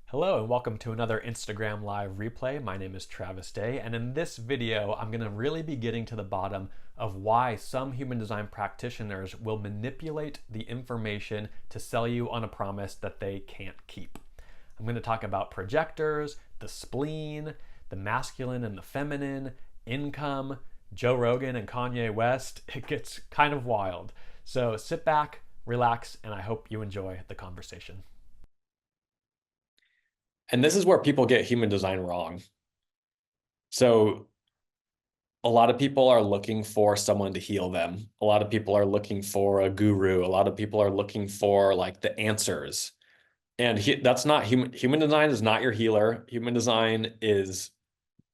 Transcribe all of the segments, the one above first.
Hello and welcome to another Instagram Live replay. My name is Travis Day, and in this video, I'm going to really be getting to the bottom of why some human design practitioners will manipulate the information to sell you on a promise that they can't keep. I'm going to talk about projectors, the spleen, the masculine and the feminine, income, Joe Rogan and Kanye West. It gets kind of wild. So sit back, relax, and I hope you enjoy the conversation. And this is where people get human design wrong. So a lot of people are looking for someone to heal them. A lot of people are looking for a guru. A lot of people are looking for like the answers. And that's not human design is not your healer. Human design is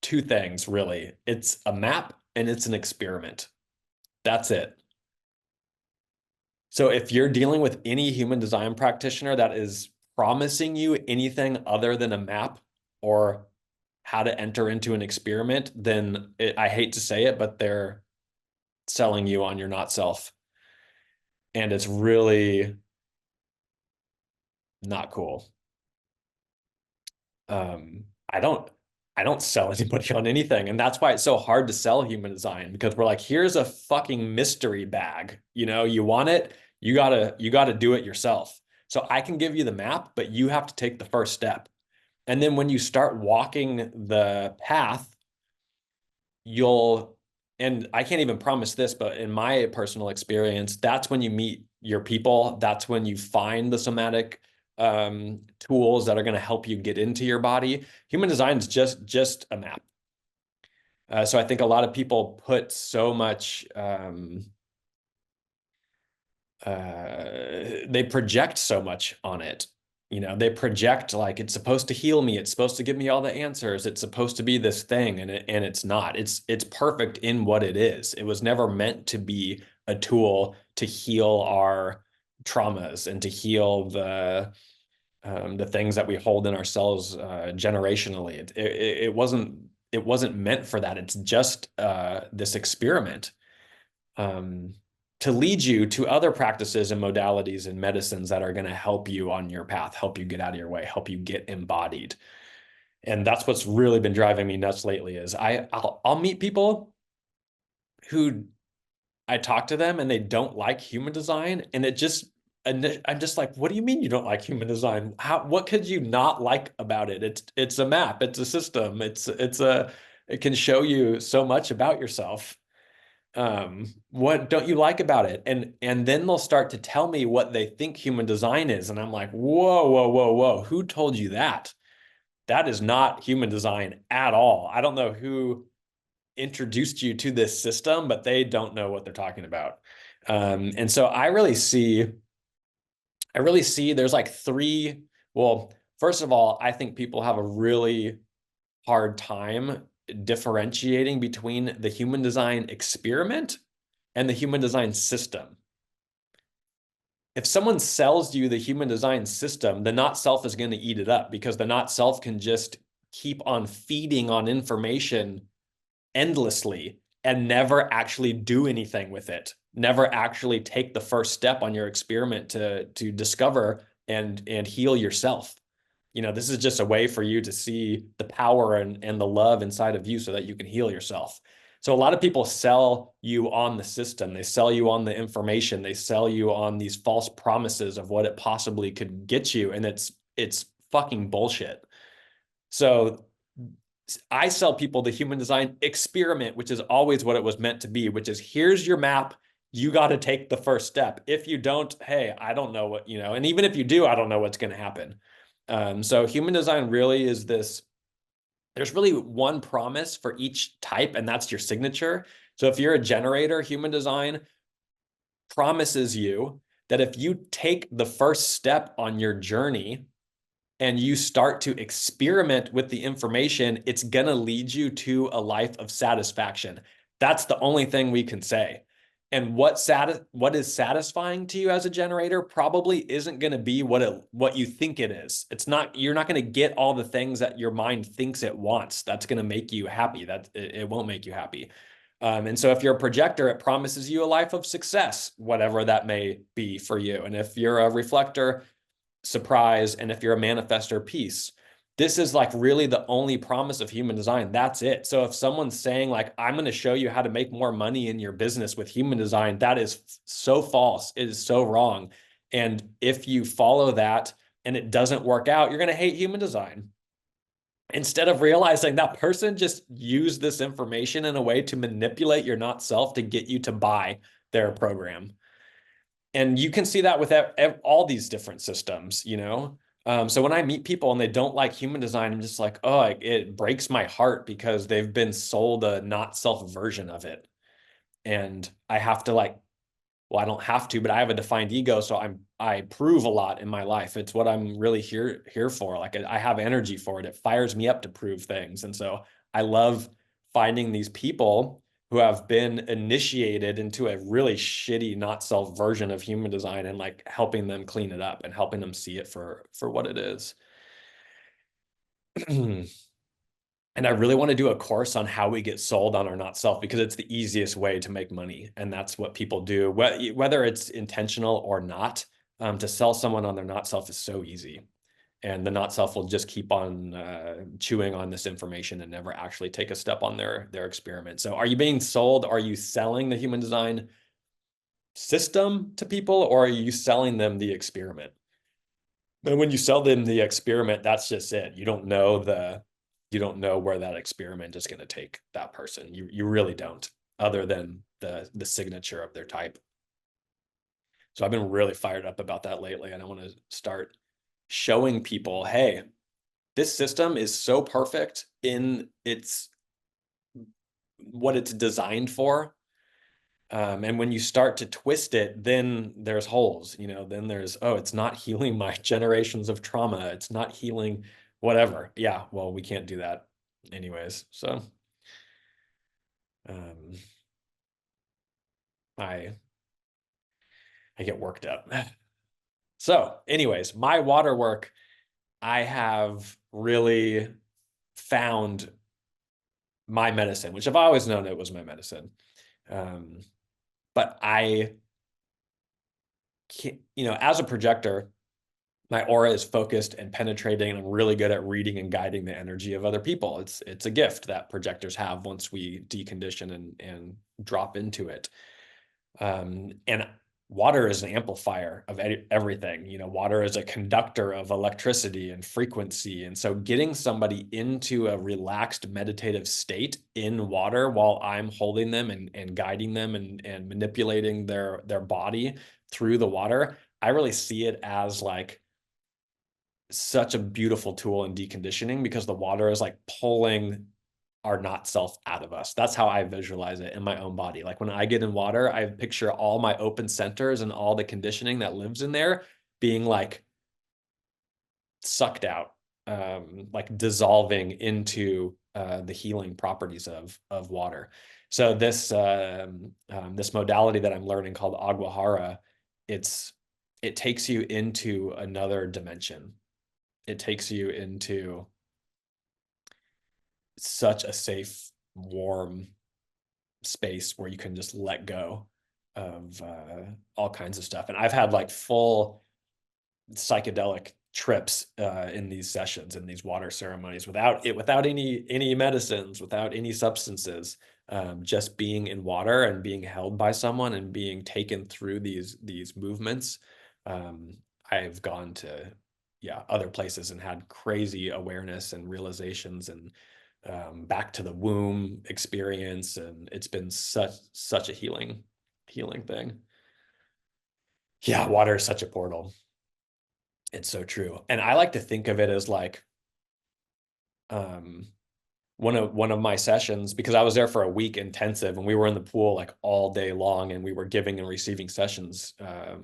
two things, really. It's a map and it's an experiment. That's it. So if you're dealing with any human design practitioner that is promising you anything other than a map or how to enter into an experiment, then I hate to say it, but they're selling you on your not self. And it's really not cool. I don't sell anybody on anything. And that's why it's so hard to sell human design, because we're like, here's a fucking mystery bag. You want it, you gotta do it yourself. So I can give you the map, but you have to take the first step. And then when you start walking the path, and I can't even promise this, but in my personal experience, that's when you meet your people. That's when you find the somatic tools that are going to help you get into your body. Human design is just a map. So I think a lot of people put so much, they project so much on it. They project like it's supposed to heal me. It's supposed to give me all the answers. It's supposed to be this thing, and it's not. It's perfect in what it is. It was never meant to be a tool to heal our traumas and to heal the things that we hold in ourselves generationally. It wasn't meant for that. It's just this experiment. To lead you to other practices and modalities and medicines that are going to help you on your path, help you get out of your way, help you get embodied. And that's what's really been driving me nuts lately is I'll meet people who I talk to them and they don't like human design. And I'm just like, what do you mean you don't like human design? What could you not like about it? It's a map, it's a system, it can show you so much about yourself. What don't you like about it? And then they'll start to tell me what they think human design is, and I'm like, whoa, who told you that? That is not human design at all. I don't know who introduced you to this system, but they don't know what they're talking about. And so I really see there's like three. Well, first of all, I think people have a really hard time differentiating between the human design experiment and the human design system. If someone sells you the human design system, the not self is going to eat it up, because the not self can just keep on feeding on information endlessly and never actually do anything with it, never actually take the first step on your experiment to discover and heal yourself. This is just a way for you to see the power and the love inside of you so that you can heal yourself. So a lot of people sell you on the system. They sell you on the information. They sell you on these false promises of what it possibly could get you. And it's fucking bullshit. So I sell people the human design experiment, which is always what it was meant to be, which is here's your map. You got to take the first step. If you don't, hey, I don't know what, and even if you do, I don't know what's going to happen. So human design really is this, there's really one promise for each type, and that's your signature. So if you're a generator, human design promises you that if you take the first step on your journey and you start to experiment with the information, it's going to lead you to a life of satisfaction. That's the only thing we can say. And what is satisfying to you as a generator probably isn't going to be what you think it is. You're not going to get all the things that your mind thinks it wants. That's going to make you happy. It won't make you happy. And so if you're a projector, it promises you a life of success, whatever that may be for you. And if you're a reflector, surprise. And if you're a manifestor, peace. this is like really the only promise of human design. That's it. So if someone's saying like, I'm going to show you how to make more money in your business with human design, that is so false. It is so wrong. And if you follow that and it doesn't work out, you're going to hate human design. Instead of realizing that person just used this information in a way to manipulate your not self to get you to buy their program. And you can see that with all these different systems, you know? So when I meet people and they don't like human design, I'm just like, oh, it breaks my heart because they've been sold a not self version of it. And I have to like, well, I don't have to, but I have a defined ego, so I prove a lot in my life. It's what I'm really here for. Like I have energy for it. It fires me up to prove things. And so I love finding these people who have been initiated into a really shitty not self version of human design and like helping them clean it up and helping them see it for what it is. And I really want to do a course on how we get sold on our not self because it's the easiest way to make money. And that's what people do, whether it's intentional or not. To sell someone on their not self is so easy. And the not self will just keep on chewing on this information and never actually take a step on their experiment. So are you being sold? Are you selling the human design system to people, or are you selling them the experiment? And when you sell them the experiment, that's just it. You don't know where that experiment is going to take that person. You really don't, other than the signature of their type. So I've been really fired up about that lately, and I want to start showing people, hey, this system is so perfect in what it's designed for. And when you start to twist it, then there's holes, you know, then there's, oh, it's not healing my generations of trauma. It's not healing whatever. Yeah, well, we can't do that anyways. So um, I get worked up. So anyways, my water work, I have really found my medicine, which I've always known it was my medicine. But I can't, you know, as a projector, my aura is focused and penetrating, and I'm really good at reading and guiding the energy of other people. It's a gift that projectors have once we decondition and drop into it. And water is an amplifier of everything. You know, water is a conductor of electricity and frequency. And so getting somebody into a relaxed meditative state in water while I'm holding them and guiding them and manipulating their body through the water, I really see it as like such a beautiful tool in deconditioning because the water is like pulling our not self out of us. That's how I visualize it in my own body. Like when I get in water, I picture all my open centers and all the conditioning that lives in there being like sucked out, like dissolving into the healing properties of water. So this this modality that I'm learning called Aguahara, it takes you into another dimension. It takes you into such a safe, warm space where you can just let go of all kinds of stuff. And I've had like full psychedelic trips in these sessions, in these water ceremonies, without any medicines, without any substances, just being in water and being held by someone and being taken through these movements. I've gone to other places and had crazy awareness and realizations and back to the womb experience, and it's been such a healing thing. Yeah, water is such a portal. It's so true. And I like to think of it as like one of my sessions, because I was there for a week intensive and we were in the pool like all day long and we were giving and receiving sessions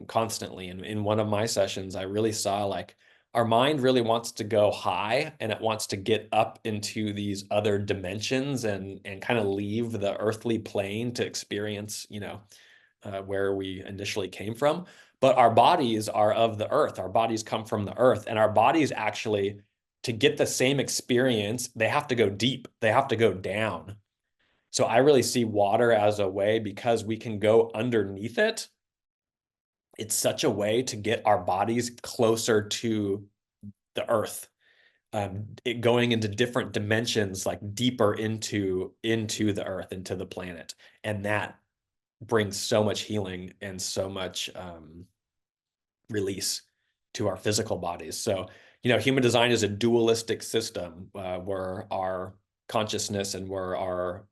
constantly. And in one of my sessions, I really saw like our mind really wants to go high and it wants to get up into these other dimensions and kind of leave the earthly plane to experience, you know, where we initially came from. But our bodies are of the earth. Our bodies come from the earth, and our bodies actually, to get the same experience, they have to go deep. They have to go down. So I really see water as a way, because we can go underneath it. It's such a way to get our bodies closer to the earth. going into different dimensions, like deeper into the earth, into the planet. And that brings so much healing and so much release to our physical bodies. So, human design is a dualistic system where our consciousness and we're our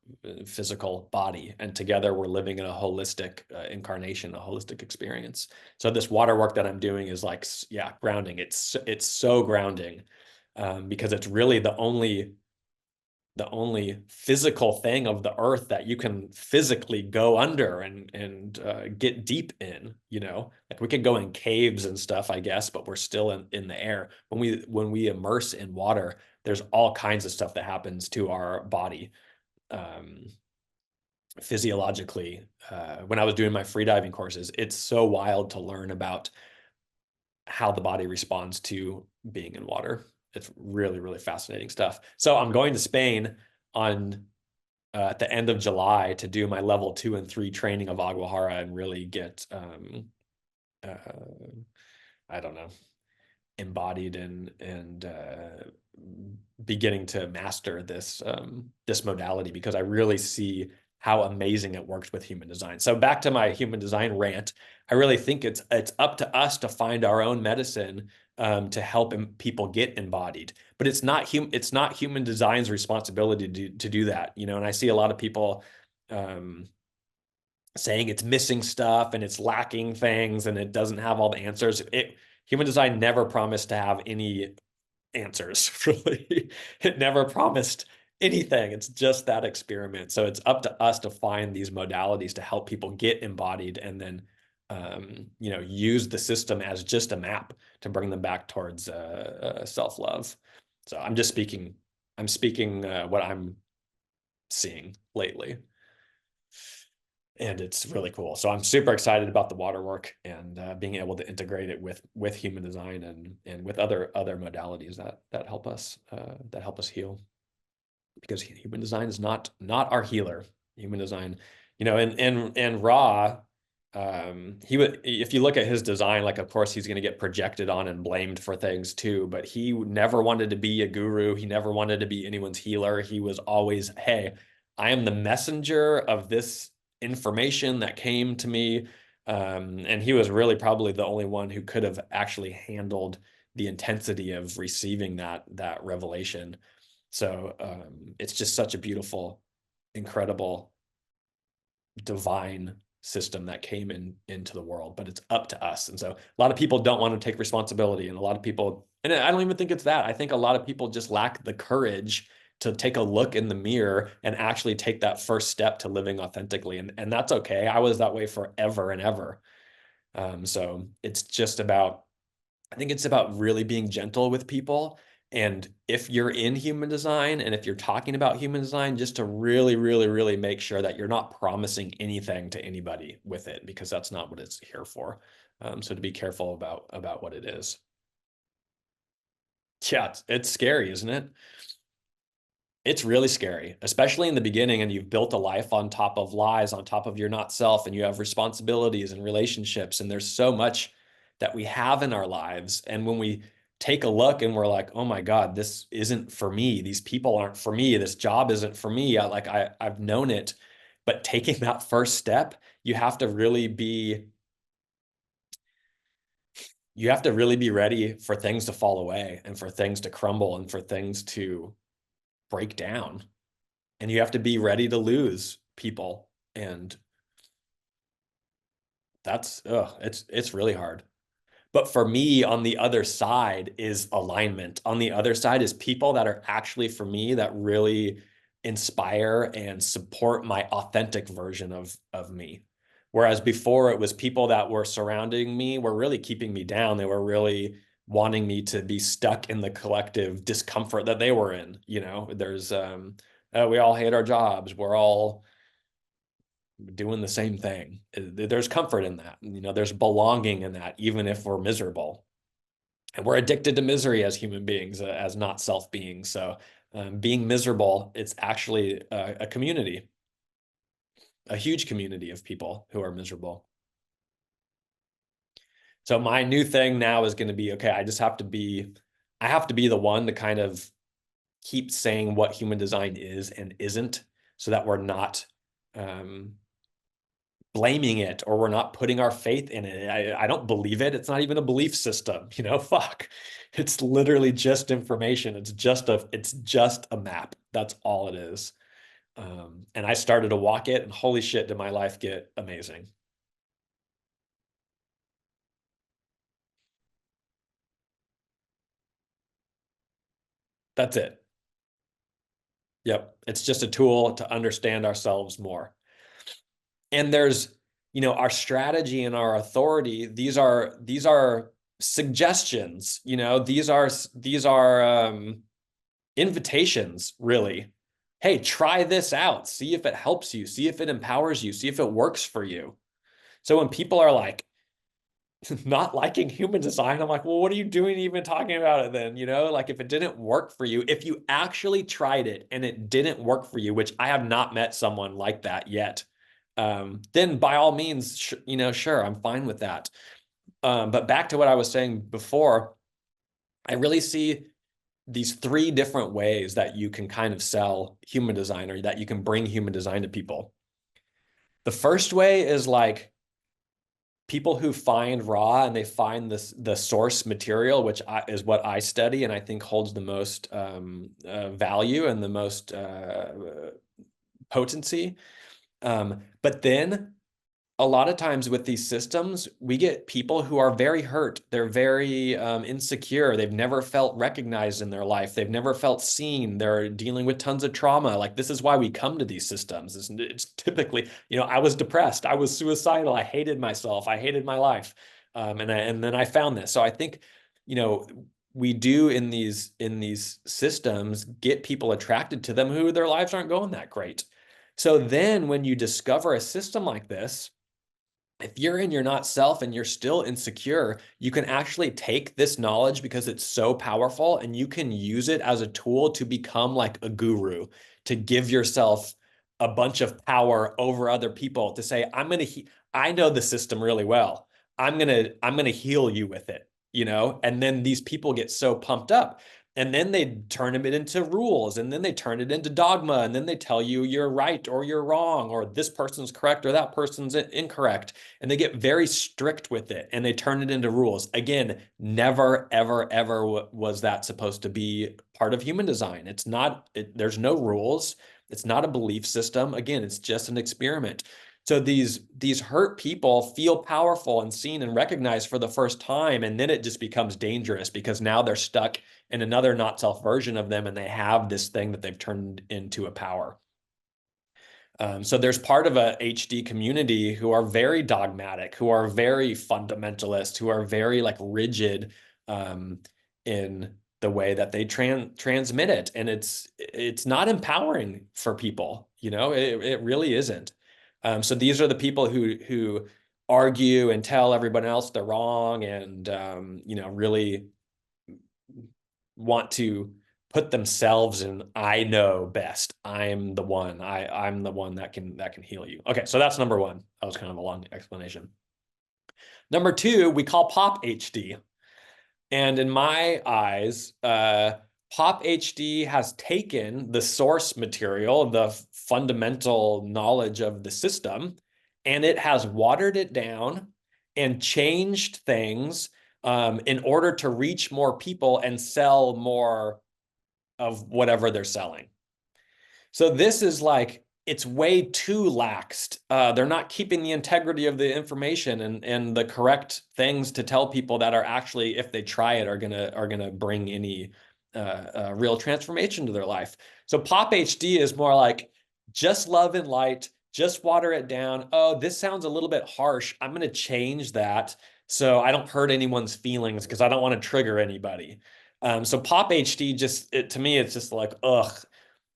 physical body, and together we're living in a holistic incarnation, a holistic experience. So this water work that I'm doing is like, yeah, grounding. It's so grounding because it's really the only physical thing of the earth that you can physically go under and get deep in. Like we could go in caves and stuff, I guess, but we're still in the air. When we immerse in water, there's all kinds of stuff that happens to our body physiologically. When I was doing my freediving courses, it's so wild to learn about how the body responds to being in water. It's really, really fascinating stuff. So I'm going to Spain on at the end of July to do my level 2 and 3 training of Aguajara and really get, I don't know, embodied and beginning to master this this modality, because I really see how amazing it works with human design. So back to my human design rant, I really think it's up to us to find our own medicine to help people get embodied. But it's not human design's responsibility to do that, And I see a lot of people saying it's missing stuff and it's lacking things and it doesn't have all the answers. Human design never promised to have any answers, really. It never promised anything. It's just that experiment. So it's up to us to find these modalities to help people get embodied and then, use the system as just a map to bring them back towards self-love. So I'm speaking what I'm seeing lately. And it's really cool. So I'm super excited about the water work and being able to integrate it with human design and with other modalities that help us heal. Because human design is not our healer. Human design, in Ra, he would, if you look at his design, like of course he's going to get projected on and blamed for things too, but he never wanted to be a guru. He never wanted to be anyone's healer. He was always, hey, I am the messenger of this information that came to me. And he was really probably the only one who could have actually handled the intensity of receiving that revelation. So it's just such a beautiful, incredible, divine system that came into the world, but it's up to us. And so a lot of people don't want to take responsibility, and a lot of people, and I don't even think it's that. I think a lot of people just lack the courage to take a look in the mirror and actually take that first step to living authentically. And that's okay. I was that way forever and ever. So it's just about, I think it's about really being gentle with people. And if you're in human design and if you're talking about human design, just to really, really, really make sure that you're not promising anything to anybody with it, because that's not what it's here for. So to be careful about what it is. Yeah, it's scary, isn't it? It's really scary, especially in the beginning, and you've built a life on top of lies, on top of your not self, and you have responsibilities and relationships, and there's so much that we have in our lives. And when we take a look and we're like, oh my God, this isn't for me. These people aren't for me. This job isn't for me. I've known it, but taking that first step, you have to really be ready for things to fall away and for things to crumble and for things to break down. And you have to be ready to lose people. And that's, it's really hard. But for me, on the other side is alignment. On the other side is people that are actually for me, that really inspire and support my authentic version of me. Whereas before it was people that were surrounding me were really keeping me down. They were really wanting me to be stuck in the collective discomfort that they were in. There's, we all hate our jobs. We're all doing the same thing. There's comfort in that. There's belonging in that, even if we're miserable. And we're addicted to misery as human beings, as not self beings. So being miserable, it's actually a community, a huge community of people who are miserable. So my new thing now is going to be, okay, I just have to be I have to be the one to kind of keep saying what human design is and isn't, so that we're not blaming it, or we're not putting our faith in it. I don't believe it. It's not even a belief system, fuck. It's literally just information. It's just a map. That's all it is. And I started to walk it, and holy shit, did my life get amazing. That's it. Yep. It's just a tool to understand ourselves more. And there's, our strategy and our authority. These are suggestions, these are invitations, really. Hey, try this out. See if it helps you. See if it empowers you. See if it works for you. So when people are like not liking human design, I'm like, well, what are you doing even talking about it then? Like, if it didn't work for you, if you actually tried it and it didn't work for you, which I have not met someone like that yet, then by all means, sure, I'm fine with that. But back to what I was saying before, I really see these three different ways that you can kind of sell human design, or that you can bring human design to people. The first way is like people who find raw and they find the source material, which is what I study and I think holds the most value and the most potency. But then a lot of times with these systems, we get people who are very hurt. They're very insecure. They've never felt recognized in their life. They've never felt seen. They're dealing with tons of trauma. Like, this is why we come to these systems. It's typically, I was depressed. I was suicidal. I hated myself. I hated my life. And then I found this. So I think, we do in these systems get people attracted to them who their lives aren't going that great. So then when you discover a system like this, if you're in your not self and you're still insecure, you can actually take this knowledge, because it's so powerful, and you can use it as a tool to become like a guru, to give yourself a bunch of power over other people, to say, I know the system really well. I'm going to heal you with it, And then these people get so pumped up. And then they turn it into rules, and then they turn it into dogma, and then they tell you you're right or you're wrong, or this person's correct or that person's incorrect. And they get very strict with it, and they turn it into rules. Again, never, ever, ever was that supposed to be part of human design. It's not, there's no rules. It's not a belief system. Again, it's just an experiment. So these hurt people feel powerful and seen and recognized for the first time, and then it just becomes dangerous, because now they're stuck in another not self version of them, and they have this thing that they've turned into a power. So there's part of a HD community who are very dogmatic, who are very fundamentalist, who are very like rigid in the way that they transmit it, and it's not empowering for people. It really isn't. So these are the people who argue and tell everyone else they're wrong, and really want to put themselves in, I know best. I'm the one. I'm the one that can heal you. Okay, so that's number one. That was kind of a long explanation. Number two, we call Pop HD. And in my eyes, Pop HD has taken the source material, the fundamental knowledge of the system, and it has watered it down and changed things in order to reach more people and sell more of whatever they're selling. So this is like, it's way too laxed. They're not keeping the integrity of the information and the correct things to tell people that are actually, if they try it, are gonna bring any real transformation to their life. So Pop HD is more like, just love and light, just water it down. Oh, this sounds a little bit harsh. I'm gonna change that so I don't hurt anyone's feelings, because I don't want to trigger anybody. So Pop HD to me, it's just like, ugh.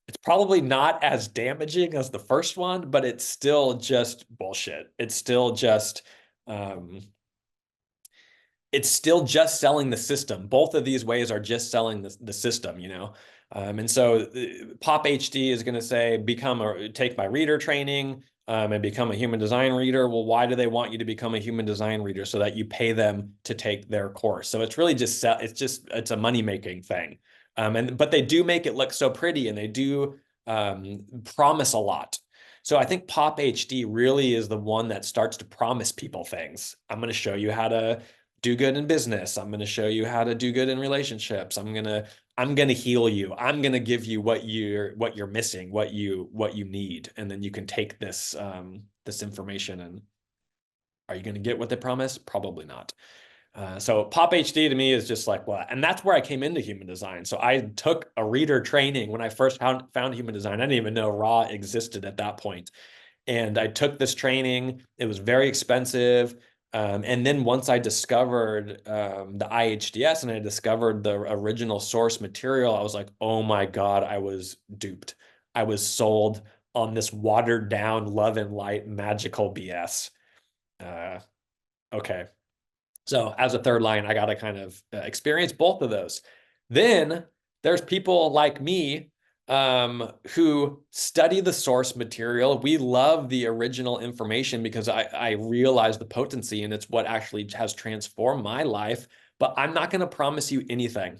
It's probably not as damaging as the first one, but it's still just bullshit. Um, it's still just selling the system. Both of these ways are just selling the system, and so Pop HD is going to say, take my reader training, and become a human design reader. Well, why do they want you to become a human design reader? So that you pay them to take their course. So it's really just it's a money making thing. But they do make it look so pretty, and they do promise a lot. So I think Pop HD really is the one that starts to promise people things. I'm going to show you how to do good in business. I'm going to show you how to do good in relationships. I'm going to heal you. I'm going to give you what you're missing, what you need, and then you can take this this information. And are you going to get what they promise? Probably not. So Pop HD to me is just like, well, and that's where I came into human design. So I took a reader training when I first found human design. I didn't even know Raw existed at that point. And I took this training. It was very expensive. And then once I discovered the IHDS and I discovered the original source material, I was like, oh my God, I was duped. I was sold on this watered down love and light magical BS. Okay. So as a third line, I got to kind of experience both of those. Then there's people like me who study the source material. We love the original information because I realize the potency, and it's what actually has transformed my life. But I'm not going to promise you anything.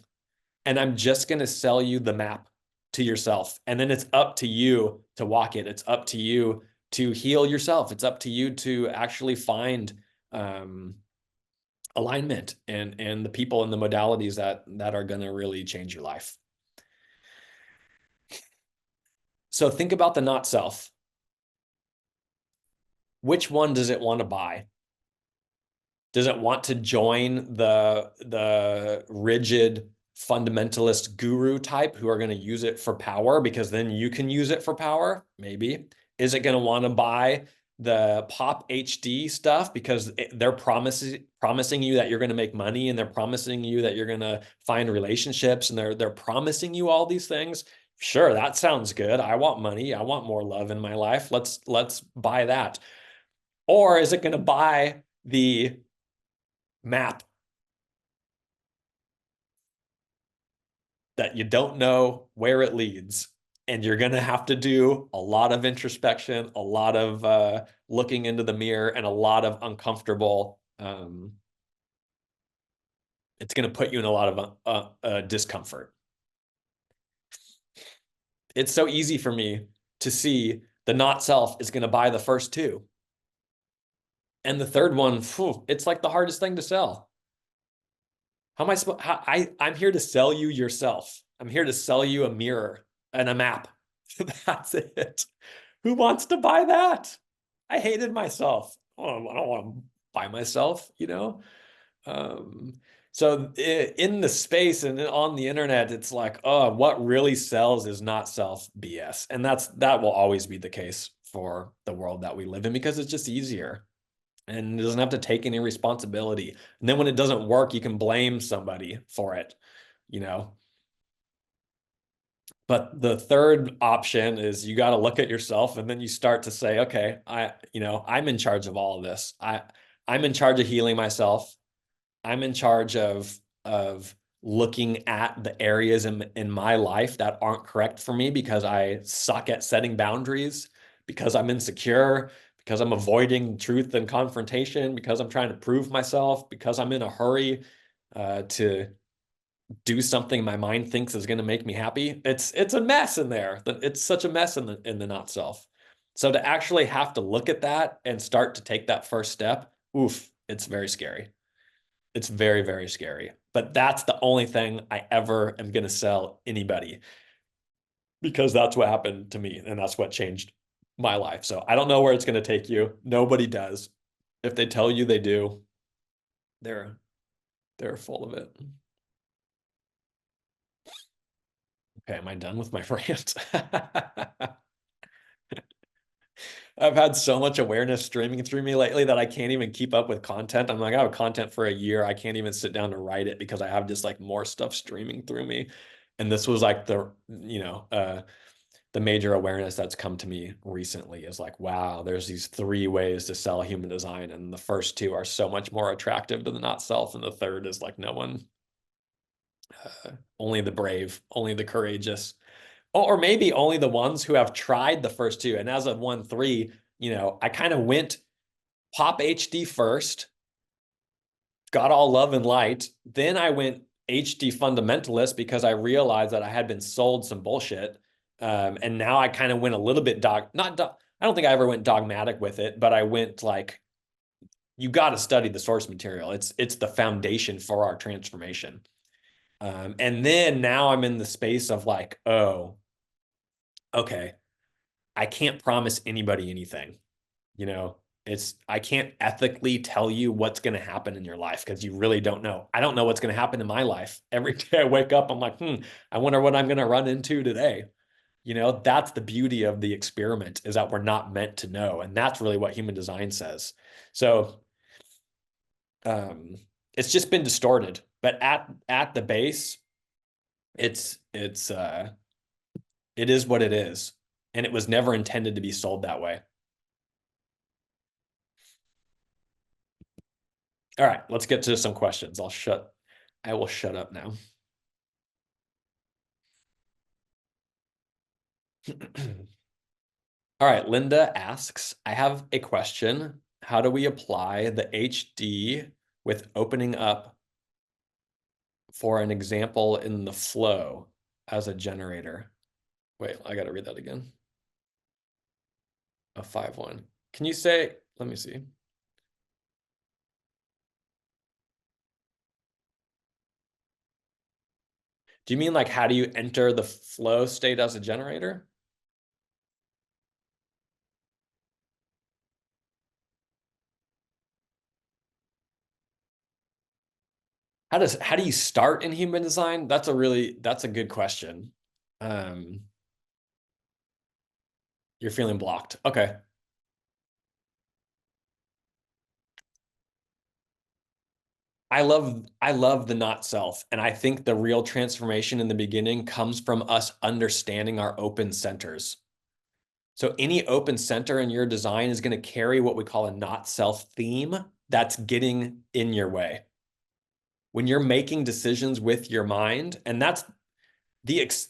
And I'm just going to sell you the map to yourself. And then it's up to you to walk it. It's up to you to heal yourself. It's up to you to actually find alignment and the people and the modalities that are going to really change your life. So think about the not self. Which one does it want to buy? Does it want to join the rigid fundamentalist guru type who are going to use it for power because then you can use it for power? Maybe. Is it going to want to buy the Pop HD stuff because they're promising you that you're going to make money, and they're promising you that you're going to find relationships, and they're promising you all these things? Sure, that sounds good. I want money. I want more love in my life. Let's buy that. Or is it going to buy the map that you don't know where it leads, and you're going to have to do a lot of introspection, a lot of looking into the mirror, and a lot of uncomfortable it's going to put you in a lot of discomfort. It's so easy for me to see the not self is going to buy the first two, and the third one, it's like the hardest thing to sell. How am I supposed? I'm here to sell you yourself. I'm here to sell you a mirror and a map. That's it. Who wants to buy that? I hated myself. Oh, I don't want to buy myself, you know? So in the space and on the internet, it's like, oh, what really sells is not self BS. And that will always be the case for the world that we live in because it's just easier. And it doesn't have to take any responsibility. And then when it doesn't work, you can blame somebody for it, you know? But the third option is you got to look at yourself, and then you start to say, okay, I'm in charge of all of this. I'm in charge of healing myself. I'm in charge of looking at the areas in my life that aren't correct for me because I suck at setting boundaries, because I'm insecure, because I'm avoiding truth and confrontation, because I'm trying to prove myself, because I'm in a hurry to do something my mind thinks is going to make me happy. It's a mess in there. It's such a mess in the not self. So to actually have to look at that and start to take that first step, oof, it's very scary. It's very, very scary. But that's the only thing I ever am going to sell anybody, because that's what happened to me and that's what changed my life. So I don't know where it's going to take you. Nobody does. If they tell you they do, they're full of it. Okay, am I done with my rant? I've had so much awareness streaming through me lately that I can't even keep up with content. I'm like, I have content for a year. I can't even sit down to write it because I have just like more stuff streaming through me. And this was like the major awareness that's come to me recently is like, wow, there's these three ways to sell human design. And the first two are so much more attractive to the not self. And the third is like no one, only the brave, only the courageous. Or maybe only the ones who have tried the first two. And as of 1-3, I kind of went pop HD first, got all love and light. Then I went HD fundamentalist because I realized that I had been sold some bullshit. And now I kind of went a little bit I don't think I ever went dogmatic with it, but I went like, you got to study the source material. It's the foundation for our transformation. And then now I'm in the space of like, oh, okay, I can't promise anybody anything. I can't ethically tell you what's going to happen in your life because you really don't know. I don't know what's going to happen in my life. Every day I wake up, I'm like, I wonder what I'm going to run into today. That's the beauty of the experiment, is that we're not meant to know. And that's really what human design says. So it's just been distorted, but at the base, it is what it is. And it was never intended to be sold that way. All right, let's get to some questions. I will shut up now. All right, Linda asks, I have a question. How do we apply the HD with opening up for an example in the flow as a generator? Wait, I got to read that again. A 5-1. Can you say, let me see. Do you mean like, how do you enter the flow state as a generator? How do you start in human design? That's a good question. You're feeling blocked. Okay. I love the not self. And I think the real transformation in the beginning comes from us understanding our open centers. So any open center in your design is going to carry what we call a not self theme that's getting in your way. When you're making decisions with your mind, and that's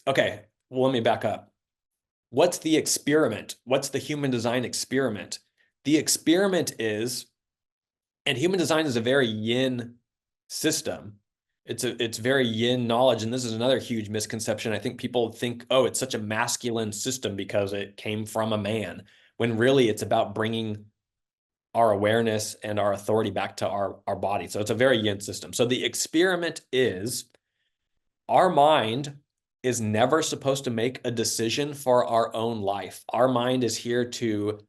okay, well, let me back up. What's the experiment? What's the human design experiment? The experiment is, and human design is a very yin system. It's very yin knowledge. And this is another huge misconception. I think people think, oh, it's such a masculine system because it came from a man, when really it's about bringing our awareness and our authority back to our body. So it's a very yin system. So the experiment is, our mind is never supposed to make a decision for our own life. Our mind is here to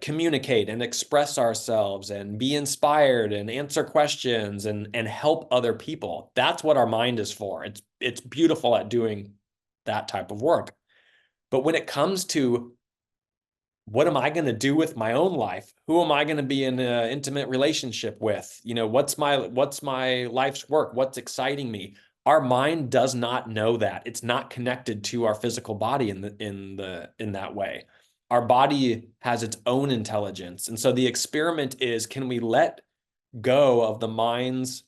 communicate and express ourselves and be inspired and answer questions and help other people. That's what our mind is for. It's beautiful at doing that type of work. But when it comes to, what am I going to do with my own life? Who am I going to be in an intimate relationship with? What's my life's work? What's exciting me? Our mind does not know that. It's not connected to our physical body in that way. Our body has its own intelligence. And so the experiment is, can we let go of the mind's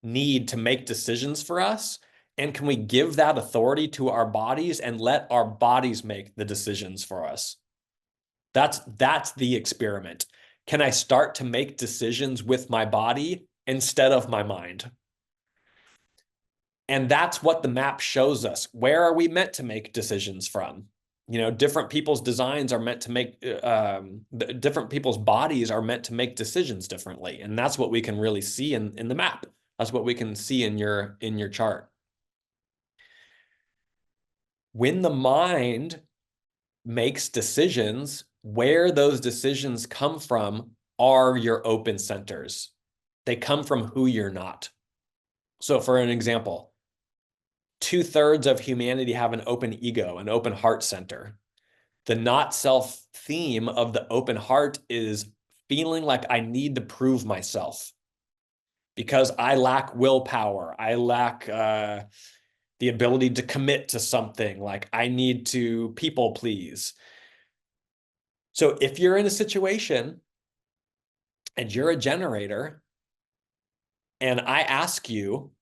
need to make decisions for us? And can we give that authority to our bodies and let our bodies make the decisions for us? That's the experiment. Can I start to make decisions with my body instead of my mind? And that's what the map shows us. Where are we meant to make decisions from? Different people's designs are meant to make, different people's bodies are meant to make decisions differently. And that's what we can really see in the map. That's what we can see in your chart. When the mind makes decisions, where those decisions come from are your open centers. They come from who you're not. So for an example, 2/3 of humanity have an open ego, an open heart center. The not self theme of the open heart is feeling like I need to prove myself because I lack willpower. I lack the ability to commit to something. Like I need to people please. So if you're in a situation and you're a generator and I ask you,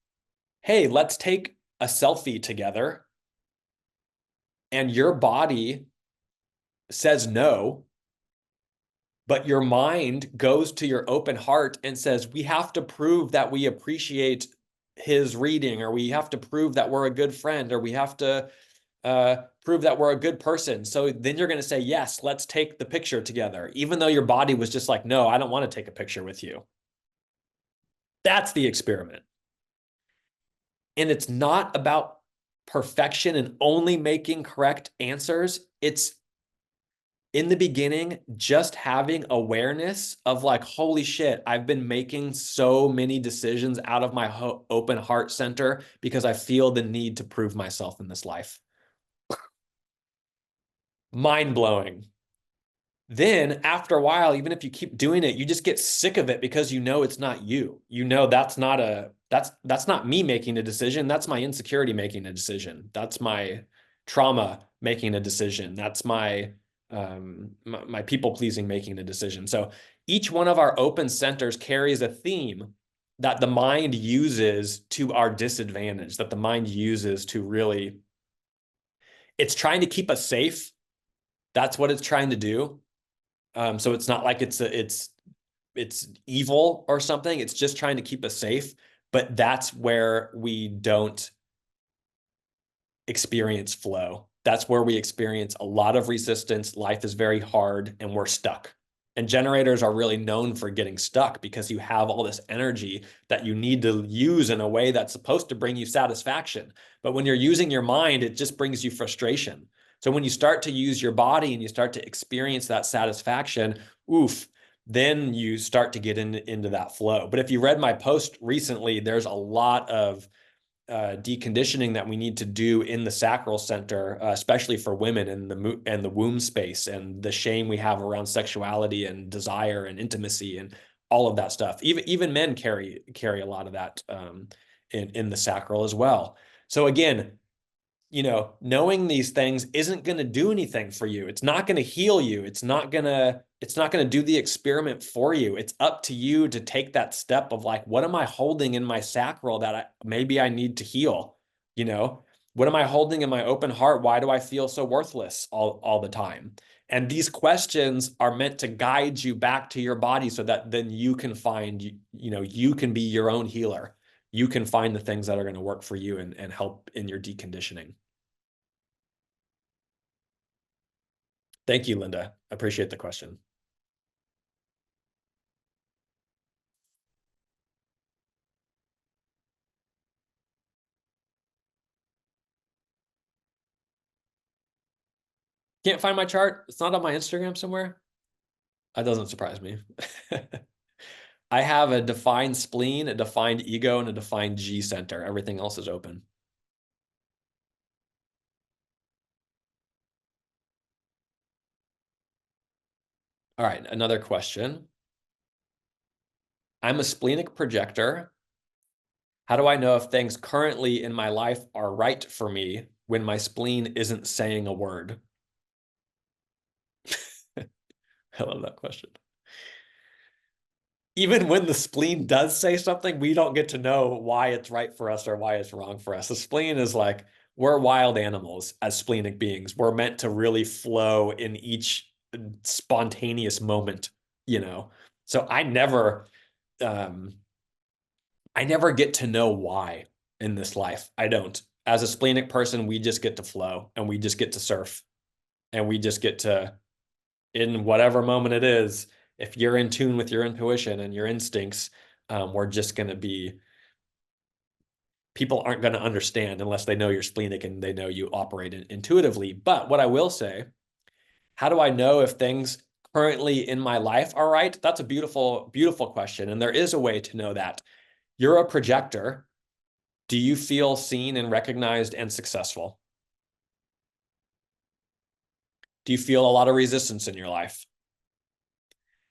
hey, let's take a selfie together, and your body says no, but your mind goes to your open heart and says, we have to prove that we appreciate his reading, or we have to prove that we're a good friend, or we have to prove that we're a good person. So then you're going to say, yes, let's take the picture together, even though your body was just like, no, I don't want to take a picture with you. That's the experiment. And it's not about perfection and only making correct answers. It's in the beginning, just having awareness of like, holy shit, I've been making so many decisions out of my open heart center because I feel the need to prove myself in this life. Mind blowing. Then after a while, even if you keep doing it, you just get sick of it because you know it's not you. You know that's not me making a decision. That's my insecurity making a decision. That's my trauma making a decision. That's my people pleasing making a decision. So each one of our open centers carries a theme that the mind uses to our disadvantage, that the mind uses to really, it's trying to keep us safe. That's what it's trying to do. So it's not like it's evil or something. It's just trying to keep us safe. But that's where we don't experience flow. That's where we experience a lot of resistance. Life is very hard and we're stuck. And generators are really known for getting stuck because you have all this energy that you need to use in a way that's supposed to bring you satisfaction. But when you're using your mind, it just brings you frustration. So when you start to use your body and you start to experience that satisfaction, oof, then you start to get into that flow. But if you read my post recently, there's a lot of deconditioning that we need to do in the sacral center, especially for women in the womb space, and the shame we have around sexuality and desire and intimacy and all of that stuff. Even men carry a lot of that in the sacral as well. So again, knowing these things isn't going to do anything for you. It's not going to heal you. It's not going to do the experiment for you. It's up to you to take that step of like, what am I holding in my sacral that maybe I need to heal? What am I holding in my open heart? Why do I feel so worthless all the time? And these questions are meant to guide you back to your body so that then you can find, you can be your own healer. You can find the things that are going to work for you and help in your deconditioning. Thank you, Linda. I appreciate the question. Can't find my chart. It's not on my Instagram somewhere. That doesn't surprise me. I have a defined spleen, a defined ego, and a defined G center. Everything else is open. All right, another question. I'm a splenic projector. How do I know if things currently in my life are right for me when my spleen isn't saying a word? I love that question. Even when the spleen does say something, we don't get to know why it's right for us or why it's wrong for us. The spleen is like, we're wild animals as splenic beings. We're meant to really flow in each spontaneous moment, So I never get to know why in this life. I don't. As a splenic person, we just get to flow and we just get to surf and we just get to, in whatever moment it is, if you're in tune with your intuition and your instincts, we're just going to be, people aren't going to understand unless they know you're splenic and they know you operate intuitively. But what I will say, how do I know if things currently in my life are right? That's a beautiful, beautiful question. And there is a way to know that. You're a projector. Do you feel seen and recognized and successful? Do you feel a lot of resistance in your life?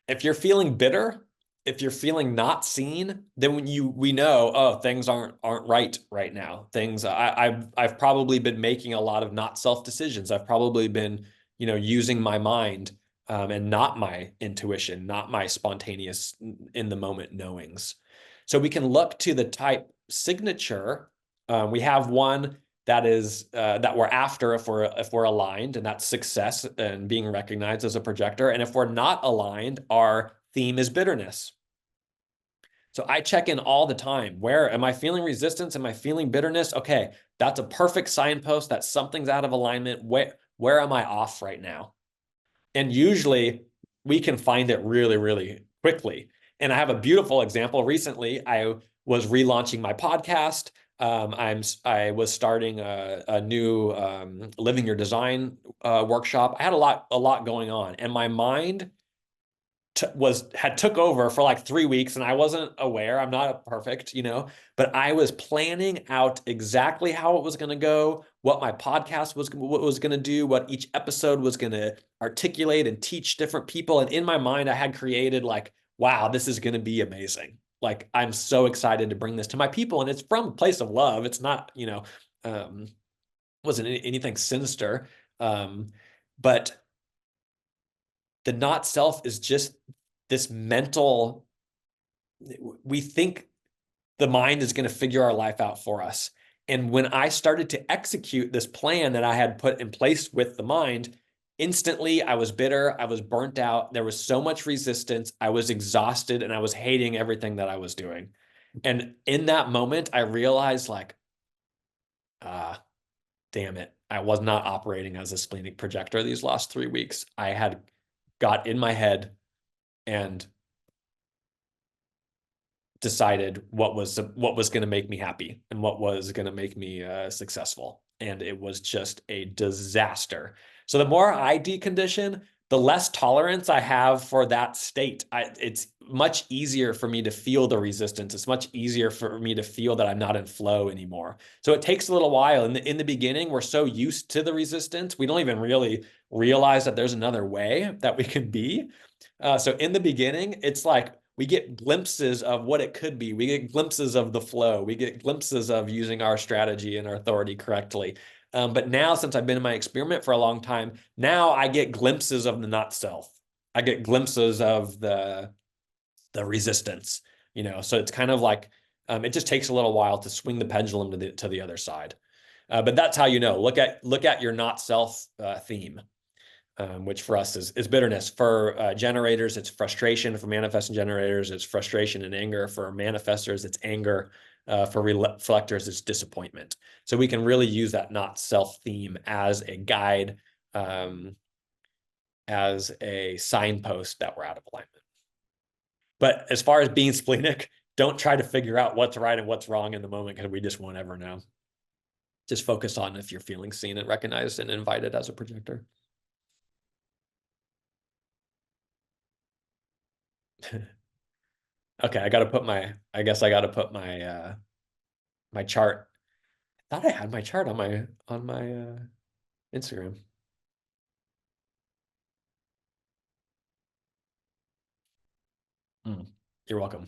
If you're feeling bitter, if you're feeling not seen, then we know, oh, things aren't right now. I've probably been making a lot of not self decisions. I've probably been, using my mind and not my intuition, not my spontaneous in the moment knowings. So we can look to the type signature. We have one that we're after if we're aligned, and that's success and being recognized as a projector. And if we're not aligned, our theme is bitterness. So I check in all the time. Where am I feeling resistance? Am I feeling bitterness? Okay, that's a perfect signpost that something's out of alignment. Where am I off right now? And usually we can find it really, really quickly. And I have a beautiful example. Recently, I was relaunching my podcast. I was starting a new Living Your Design workshop. I had a lot going on, and my mind had took over for like 3 weeks, and I wasn't aware. I'm not perfect, but I was planning out exactly how it was going to go, what my podcast was going to do, what each episode was going to articulate and teach different people. And in my mind, I had created like, wow, this is going to be amazing. Like, I'm so excited to bring this to my people, and it's from a place of love. It's not, wasn't anything sinister, but the not self is just this mental, we think the mind is going to figure our life out for us. And when I started to execute this plan that I had put in place with the mind, instantly I was bitter, I was burnt out, there was so much resistance, I was exhausted, and I was hating everything that I was doing. And in that moment, I realized like, damn it, I was not operating as a splenic projector these last 3 weeks. I had got in my head and decided what was going to make me happy and what was going to make me successful. And it was just a disaster. So the more I decondition, the less tolerance I have for that state. It's much easier for me to feel the resistance. It's much easier for me to feel that I'm not in flow anymore. So it takes a little while. In the beginning, we're so used to the resistance, we don't even really realize that there's another way that we can be. So in the beginning, it's like we get glimpses of what it could be. We get glimpses of the flow. We get glimpses of using our strategy and our authority correctly. But now, since I've been in my experiment for a long time, now I get glimpses of the not self. I get glimpses of the resistance, so it's kind of like, it just takes a little while to swing the pendulum to the other side. But that's how look at your not self theme. Which for us is bitterness. For generators, it's frustration. For manifesting generators, it's frustration and anger. For manifestors, it's anger. For reflectors, it's disappointment. So we can really use that not self theme as a guide, as a signpost that we're out of alignment. But as far as being splenic, don't try to figure out what's right and what's wrong in the moment, because we just won't ever know. Just focus on if you're feeling seen and recognized and invited as a projector. Okay, I guess I gotta put my my chart. I thought I had my chart on my Instagram. You're welcome.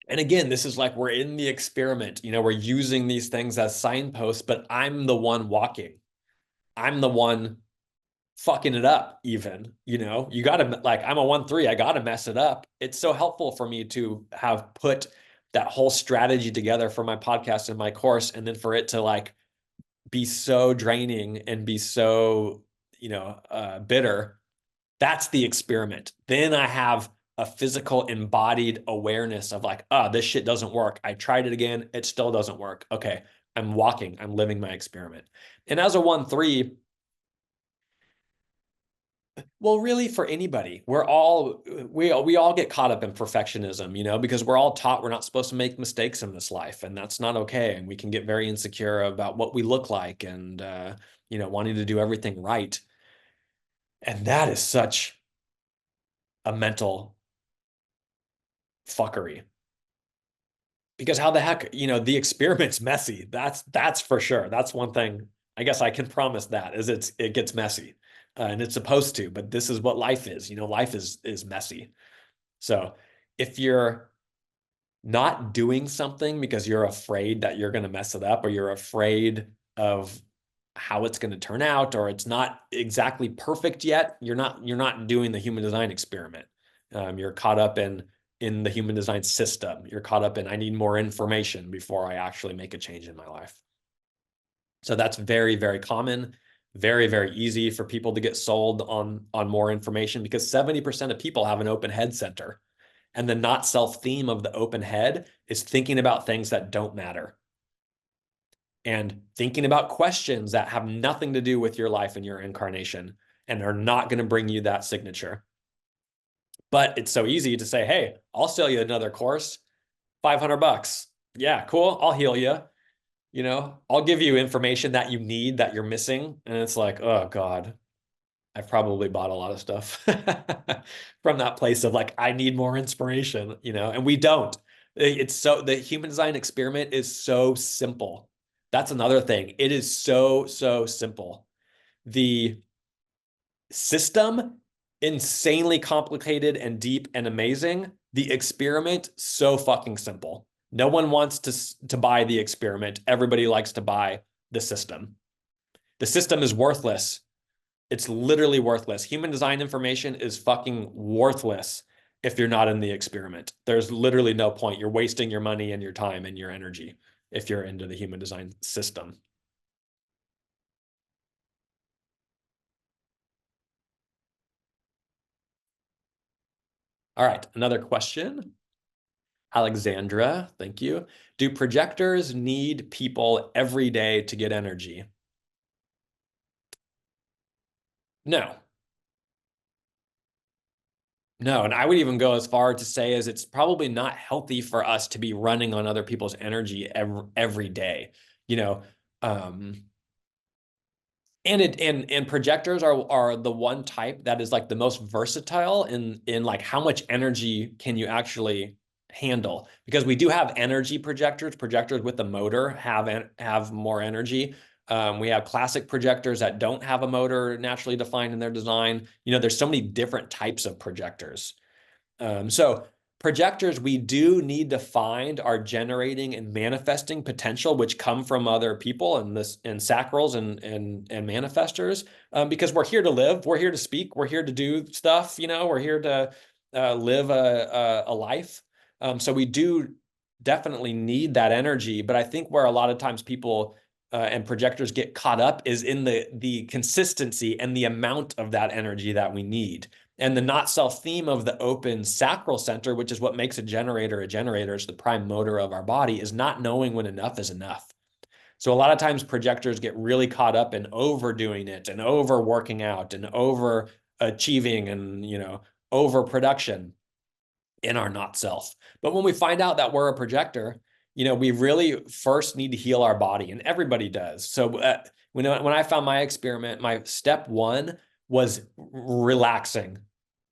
And again, this is like, we're in the experiment, we're using these things as signposts, but I'm the one walking. I'm the one fucking it up even, you gotta, like, I'm a 1-3, I gotta mess it up. It's so helpful for me to have put that whole strategy together for my podcast and my course, and then for it to like be so draining and be so, bitter. That's the experiment. Then I have a physical embodied awareness of like, this shit doesn't work. I tried it again. It still doesn't work. Okay. I'm walking. I'm living my experiment. And as a 1-3, well, really for anybody, we all get caught up in perfectionism, because we're all taught we're not supposed to make mistakes in this life, and that's not okay. And we can get very insecure about what we look like, and wanting to do everything right. And that is such a mental fuckery. Because how the heck, the experiment's messy. That's for sure. That's one thing I guess I can promise, that is it gets messy. And it's supposed to, but this is what life is. Life is messy. So if you're not doing something because you're afraid that you're going to mess it up, or you're afraid of how it's going to turn out, or it's not exactly perfect yet, you're not doing the human design experiment. You're caught up in in the human design system. You're caught up in, I need more information before I actually make a change in my life. So that's very, very common, very, very easy for people to get sold on more information, because 70% of people have an open head center. And the not self theme of the open head is thinking about things that don't matter and thinking about questions that have nothing to do with your life and your incarnation and are not going to bring you that signature. But it's so easy to say, hey, I'll sell you another course, $500. Yeah, cool. I'll heal you. You know, I'll give you information that you need, that you're missing. And it's like, oh God, I've probably bought a lot of stuff from that place of like, I need more inspiration, you know, and we don't. It's so, the human design experiment is so simple. That's another thing. It is so, so simple. The system, insanely complicated and deep and amazing. The experiment, so fucking simple. No one wants to buy the experiment. Everybody likes to buy the system. The system is worthless. It's literally worthless. Human design information is fucking worthless if you're not in the experiment. There's literally no point. You're wasting your money and your time and your energy if you're into the human design system. All right, another question. Alexandra, thank you. Do projectors need people every day to get energy? No. No, and I would even go as far to say as it's probably not healthy for us to be running on other people's energy every day. You know, and projectors are the one type that is like the most versatile in like how much energy can you actually handle, because we do have energy projectors with a motor have more energy. We have classic projectors that don't have a motor naturally defined in their design. You know, there's so many different types of projectors. So projectors, we do need to find our generating and manifesting potential, which come from other people and sacrals and manifestors, because we're here to live, we're here to speak, we're here to do stuff. You know, we're here to live a life. So we do definitely need that energy. But I think where a lot of times people and projectors get caught up is in the consistency and the amount of that energy that we need. And the not self theme of the open sacral center, which is what makes a generator, it's the prime motor of our body, is not knowing when enough is enough. So a lot of times projectors get really caught up in overdoing it and overworking out and over achieving and, you know, overproduction in our not self. But when we find out that we're a projector, you know, we really first need to heal our body, and everybody does. So when I found my experiment, my step one was relaxing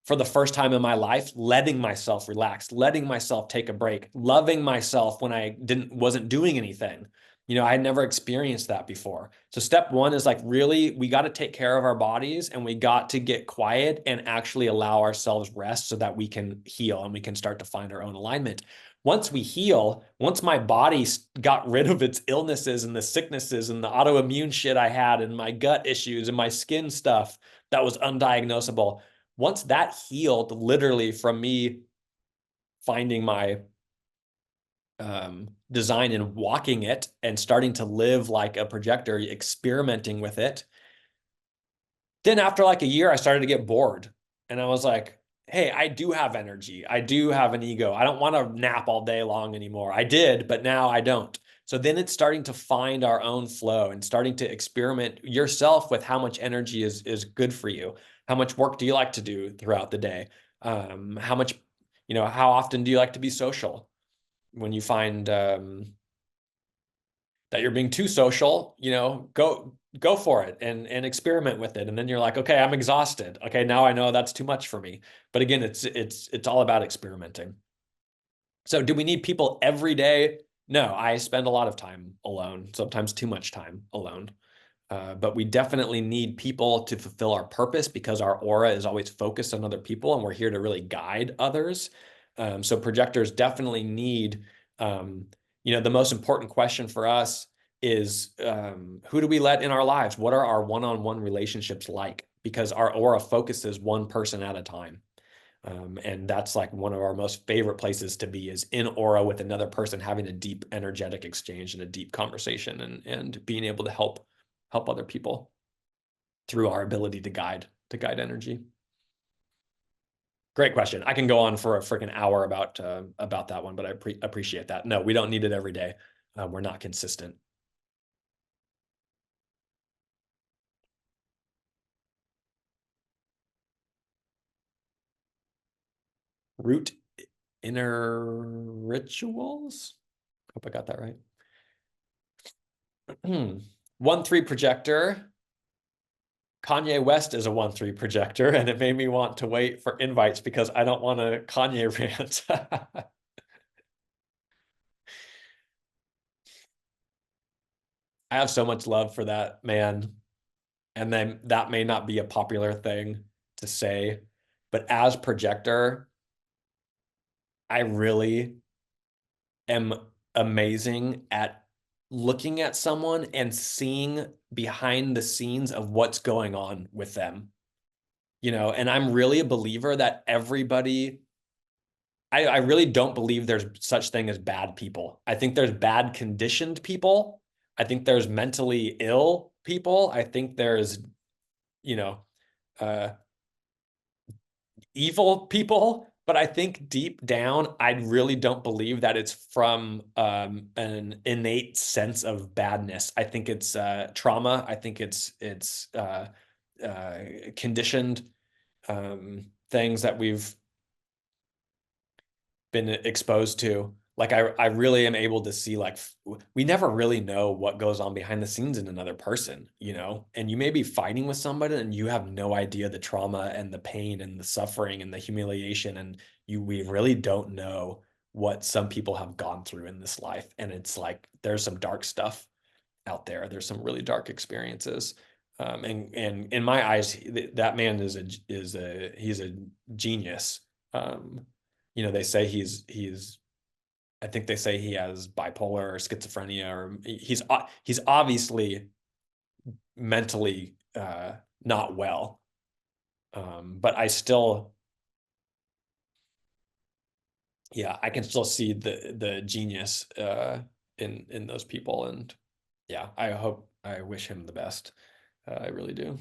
for the first time in my life, letting myself relax, letting myself take a break, loving myself when I wasn't doing anything. You know, I had never experienced that before. So step one is like, really, we got to take care of our bodies and we got to get quiet and actually allow ourselves rest so that we can heal and we can start to find our own alignment. Once we heal, once my body got rid of its illnesses and the sicknesses and the autoimmune shit I had and my gut issues and my skin stuff that was undiagnosable, once that healed, literally from me finding my design and walking it and starting to live like a projector, experimenting with it. Then after like a year, I started to get bored and I was like, hey, I do have energy. I do have an ego. I don't want to nap all day long anymore. I did, but now I don't. So then it's starting to find our own flow and starting to experiment yourself with how much energy is good for you. How much work do you like to do throughout the day? How much, you know, how often do you like to be social? When you find that you're being too social, you know, go for it and experiment with it. And then you're like, okay, I'm exhausted. Okay, now I know that's too much for me. But again, it's all about experimenting. So do we need people every day? No, I spend a lot of time alone, sometimes too much time alone. But we definitely need people to fulfill our purpose because our aura is always focused on other people and we're here to really guide others. So projectors definitely need, you know, the most important question for us is who do we let in our lives? What are our one-on-one relationships like? Because our aura focuses one person at a time. And that's like one of our most favorite places to be, is in aura with another person, having a deep energetic exchange and a deep conversation, and being able to help other people through our ability to guide energy. Great question. I can go on for a freaking hour about that one, but I appreciate that. No, we don't need it every day. We're not consistent. Root inner rituals. Hope I got that right. 1-3 projector. Kanye West is a 1-3 projector, and it made me want to wait for invites because I don't want a Kanye rant. I have so much love for that man. And then that may not be a popular thing to say, but as projector, I really am amazing at looking at someone and seeing behind the scenes of what's going on with them. And I'm really a believer that everybody, I really don't believe there's such thing as bad people. I think there's bad conditioned people. I think there's mentally ill people. I think there's, uh, evil people, but I think deep down, I really don't believe that it's from an innate sense of badness. I think it's trauma. I think it's conditioned things that we've been exposed to. Like I really am able to see, like, we never really know what goes on behind the scenes in another person, and you may be fighting with somebody and you have no idea the trauma and the pain and the suffering and the humiliation, and we really don't know what some people have gone through in this life. And it's like, there's some dark stuff out there. There's some really dark experiences. And in my eyes, that man is he's a genius. They say I think they say he has bipolar or schizophrenia, or he's obviously mentally not well. But I still, I can still see the genius in those people. And I wish him the best. I really do.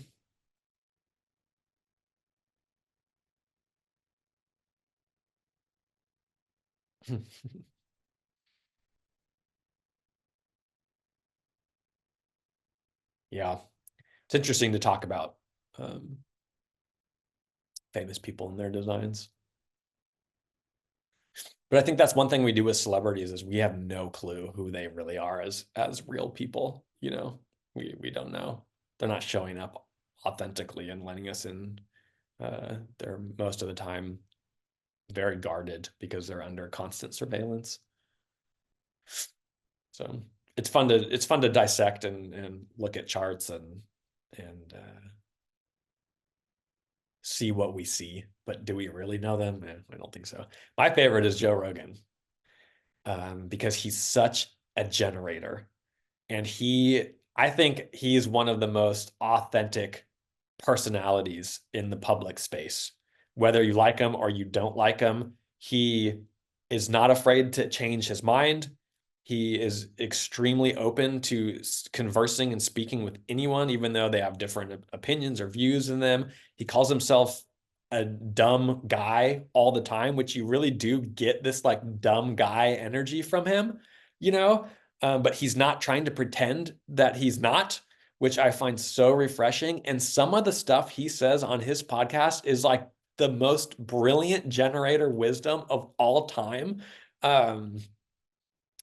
Yeah, it's interesting to talk about famous people and their designs. But I think that's one thing we do with celebrities, is we have no clue who they really are as real people. We don't know. They're not showing up authentically and letting us in. They're most of the time very guarded because they're under constant surveillance. So it's fun to dissect and look at charts and see what we see. But do we really know them? I don't think so. My favorite is Joe Rogan, because he's such a generator. And I think he's one of the most authentic personalities in the public space. Whether you like him or you don't like him, he is not afraid to change his mind. He is extremely open to conversing and speaking with anyone, even though they have different opinions or views in them. He calls himself a dumb guy all the time, which you really do get this like dumb guy energy from him, but he's not trying to pretend that he's not, which I find so refreshing. And some of the stuff he says on his podcast is like the most brilliant generator wisdom of all time.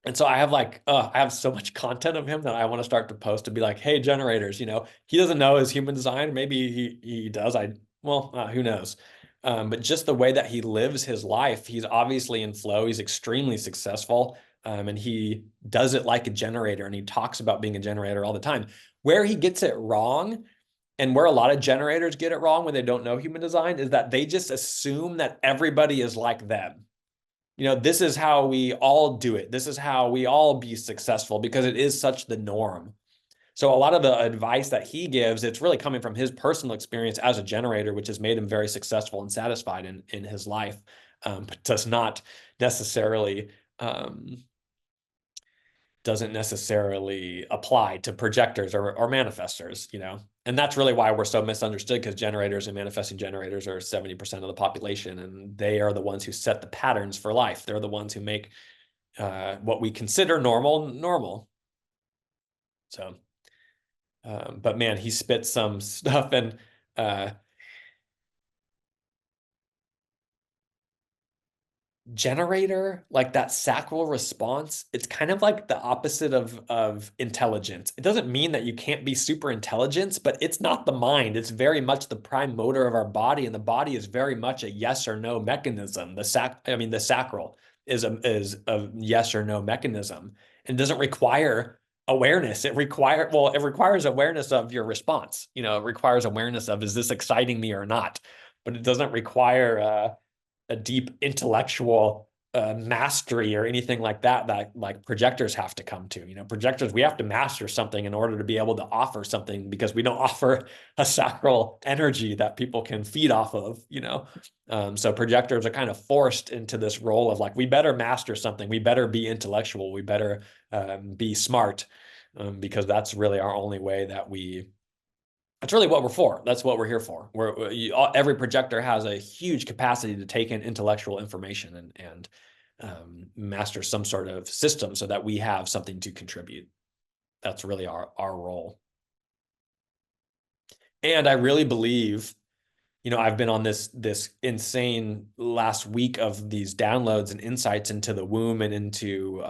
And so I have so much content of him that I want to start to post to be like, hey, generators, he doesn't know his human design. Maybe he does. Who knows? But just the way that he lives his life, he's obviously in flow. He's extremely successful. And he does it like a generator, and he talks about being a generator all the time. Where he gets it wrong, and where a lot of generators get it wrong when they don't know human design, is that they just assume that everybody is like them. This is how we all do it. This is how we all be successful, because it is such the norm. So a lot of the advice that he gives, it's really coming from his personal experience as a generator, which has made him very successful and satisfied in his life, but necessarily um, doesn't necessarily apply to projectors or manifestors, you know? And that's really why we're so misunderstood, because generators and manifesting generators are 70% of the population, and they are the ones who set the patterns for life. They're the ones who make what we consider normal, normal. So, but man, he spits some stuff, and generator, like that sacral response, it's kind of like the opposite of intelligence. It doesn't mean that you can't be super intelligent, but it's not the mind. It's very much the prime motor of our body, and the body is very much a yes or no mechanism. The sacral is a yes or no mechanism, and doesn't require awareness. It requires awareness of your response. You know, it requires awareness of, is this exciting me or not? But it doesn't require a deep intellectual mastery or anything like that like projectors have to come to. You know, projectors, we have to master something in order to be able to offer something, because we don't offer a sacral energy that people can feed off of, you know. So projectors are kind of forced into this role of like, we better master something, we better be intellectual, we better be smart, because that's really our only way that that's really what we're for. That's what we're here for. Every projector has a huge capacity to take in intellectual information and master some sort of system so that we have something to contribute. That's really our role. And I really believe, you know, I've been on this insane last week of these downloads and insights into the womb and into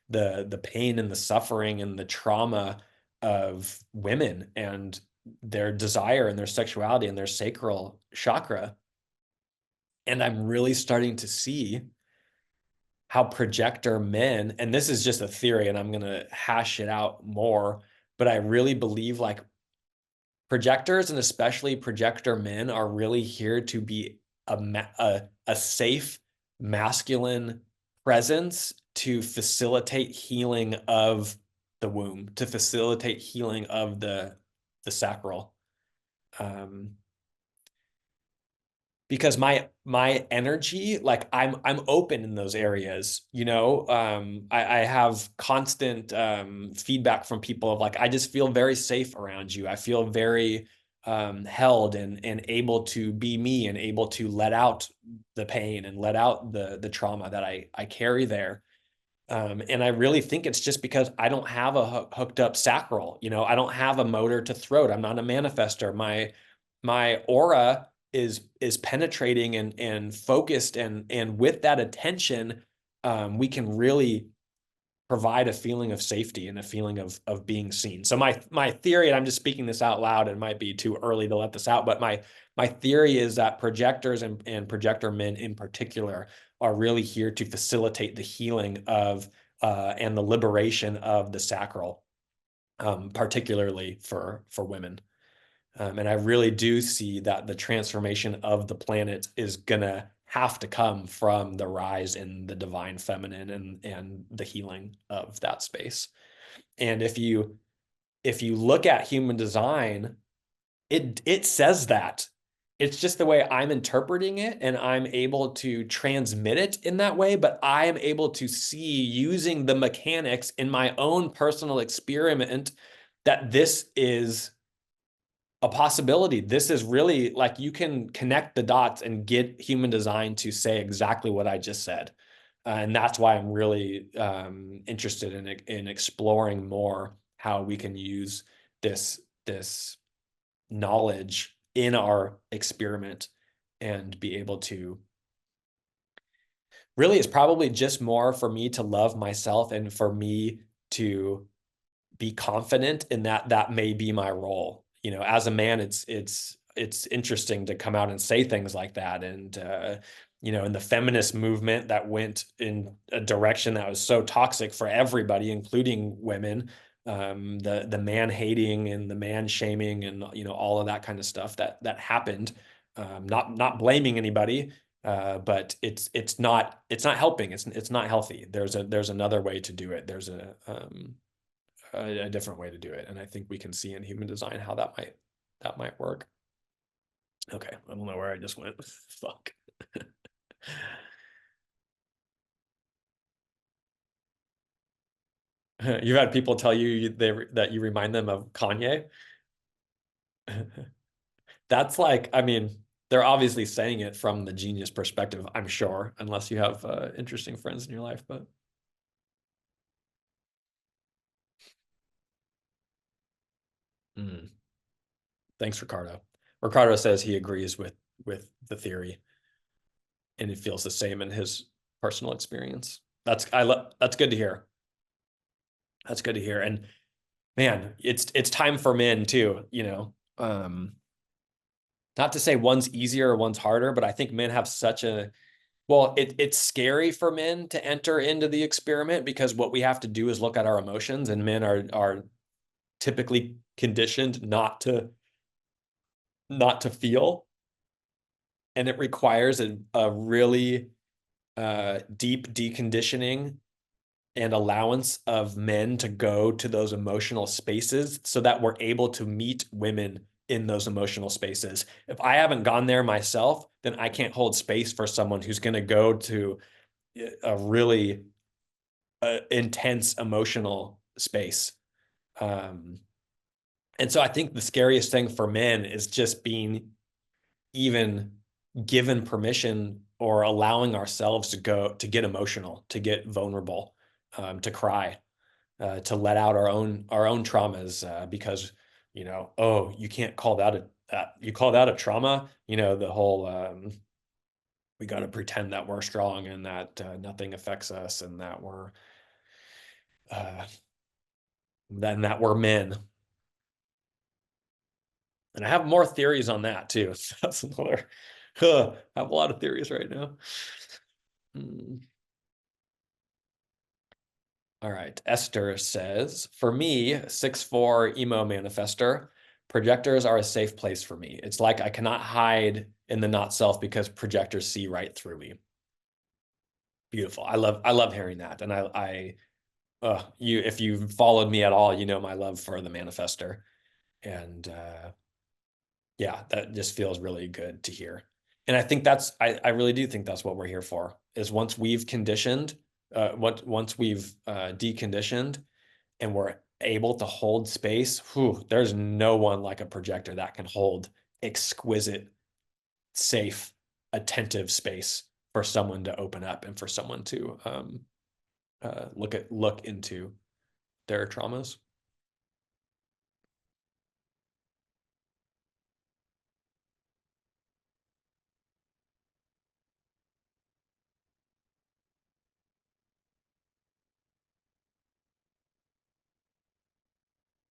the pain and the suffering and the trauma of women and their desire and their sexuality and their sacral chakra. And I'm really starting to see how projector men, and this is just a theory and I'm going to hash it out more, but I really believe like projectors, and especially projector men, are really here to be a safe masculine presence to facilitate healing of the womb, to facilitate healing of the sacral. Because my energy, like I'm open in those areas, you know. I have constant feedback from people of like, I just feel very safe around you. I feel very held and able to be me and able to let out the pain and let out the trauma that I carry there. And I really think it's just because I don't have a hooked up sacral, you know. I don't have a motor to throat. I'm not a manifester. My aura is penetrating and focused, and with that attention, we can really provide a feeling of safety and a feeling of being seen. So my theory, and I'm just speaking this out loud, and it might be too early to let this out, but my theory is that projectors and projector men in particular are really here to facilitate the healing of and the liberation of the sacral, particularly for women. And I really do see that the transformation of the planet is gonna have to come from the rise in the divine feminine and the healing of that space. And if you look at human design, it says that. It's just the way I'm interpreting it, and I'm able to transmit it in that way, but I am able to see, using the mechanics in my own personal experiment, that this is a possibility. This is really like, you can connect the dots and get human design to say exactly what I just said. And that's why I'm really interested in exploring more how we can use this knowledge in our experiment and be able to, really, it's probably just more for me to love myself and for me to be confident in that may be my role. You know, as a man, it's interesting to come out and say things like that. And you know, in the feminist movement that went in a direction that was so toxic for everybody, including women, the man hating and the man shaming and, you know, all of that kind of stuff that happened. Not blaming anybody, but it's not helping. It's not healthy. There's another way to do it. There's a different way to do it. And I think we can see in human design how that might work. Okay, I don't know where I just went. Fuck. You've had people tell you that you remind them of Kanye. That's like, I mean, they're obviously saying it from the genius perspective, I'm sure, unless you have interesting friends in your life. But thanks, Ricardo. Ricardo says he agrees with the theory, and he feels the same in his personal experience. That's good to hear. That's good to hear. And man, it's time for men too, you know. Not to say one's easier or one's harder, but I think men have such a well, it's scary for men to enter into the experiment because what we have to do is look at our emotions, and men are typically conditioned not to feel, and it requires a really deep deconditioning and allowance of men to go to those emotional spaces so that we're able to meet women in those emotional spaces. If I haven't gone there myself, then I can't hold space for someone who's going to go to a really intense emotional space. And so I think the scariest thing for men is just being even given permission or allowing ourselves to get emotional, to get vulnerable, to cry, to let out our own traumas, because you know, oh, you can't call that you call that a trauma, you know, the whole we got to pretend that we're strong and that nothing affects us and that we're that we're men. And I have more theories on that too. So that's another. I have a lot of theories right now. All right. Esther says, for me, 6'4" emo manifester, projectors are a safe place for me. It's like I cannot hide in the not self because projectors see right through me. Beautiful. I love hearing that. And if you've followed me at all, you know my love for the manifester. And yeah, that just feels really good to hear. And I think I really do think that's what we're here for, is once we've conditioned, once we've deconditioned and we're able to hold space, there's no one like a projector that can hold exquisite, safe, attentive space for someone to open up and for someone to look into their traumas.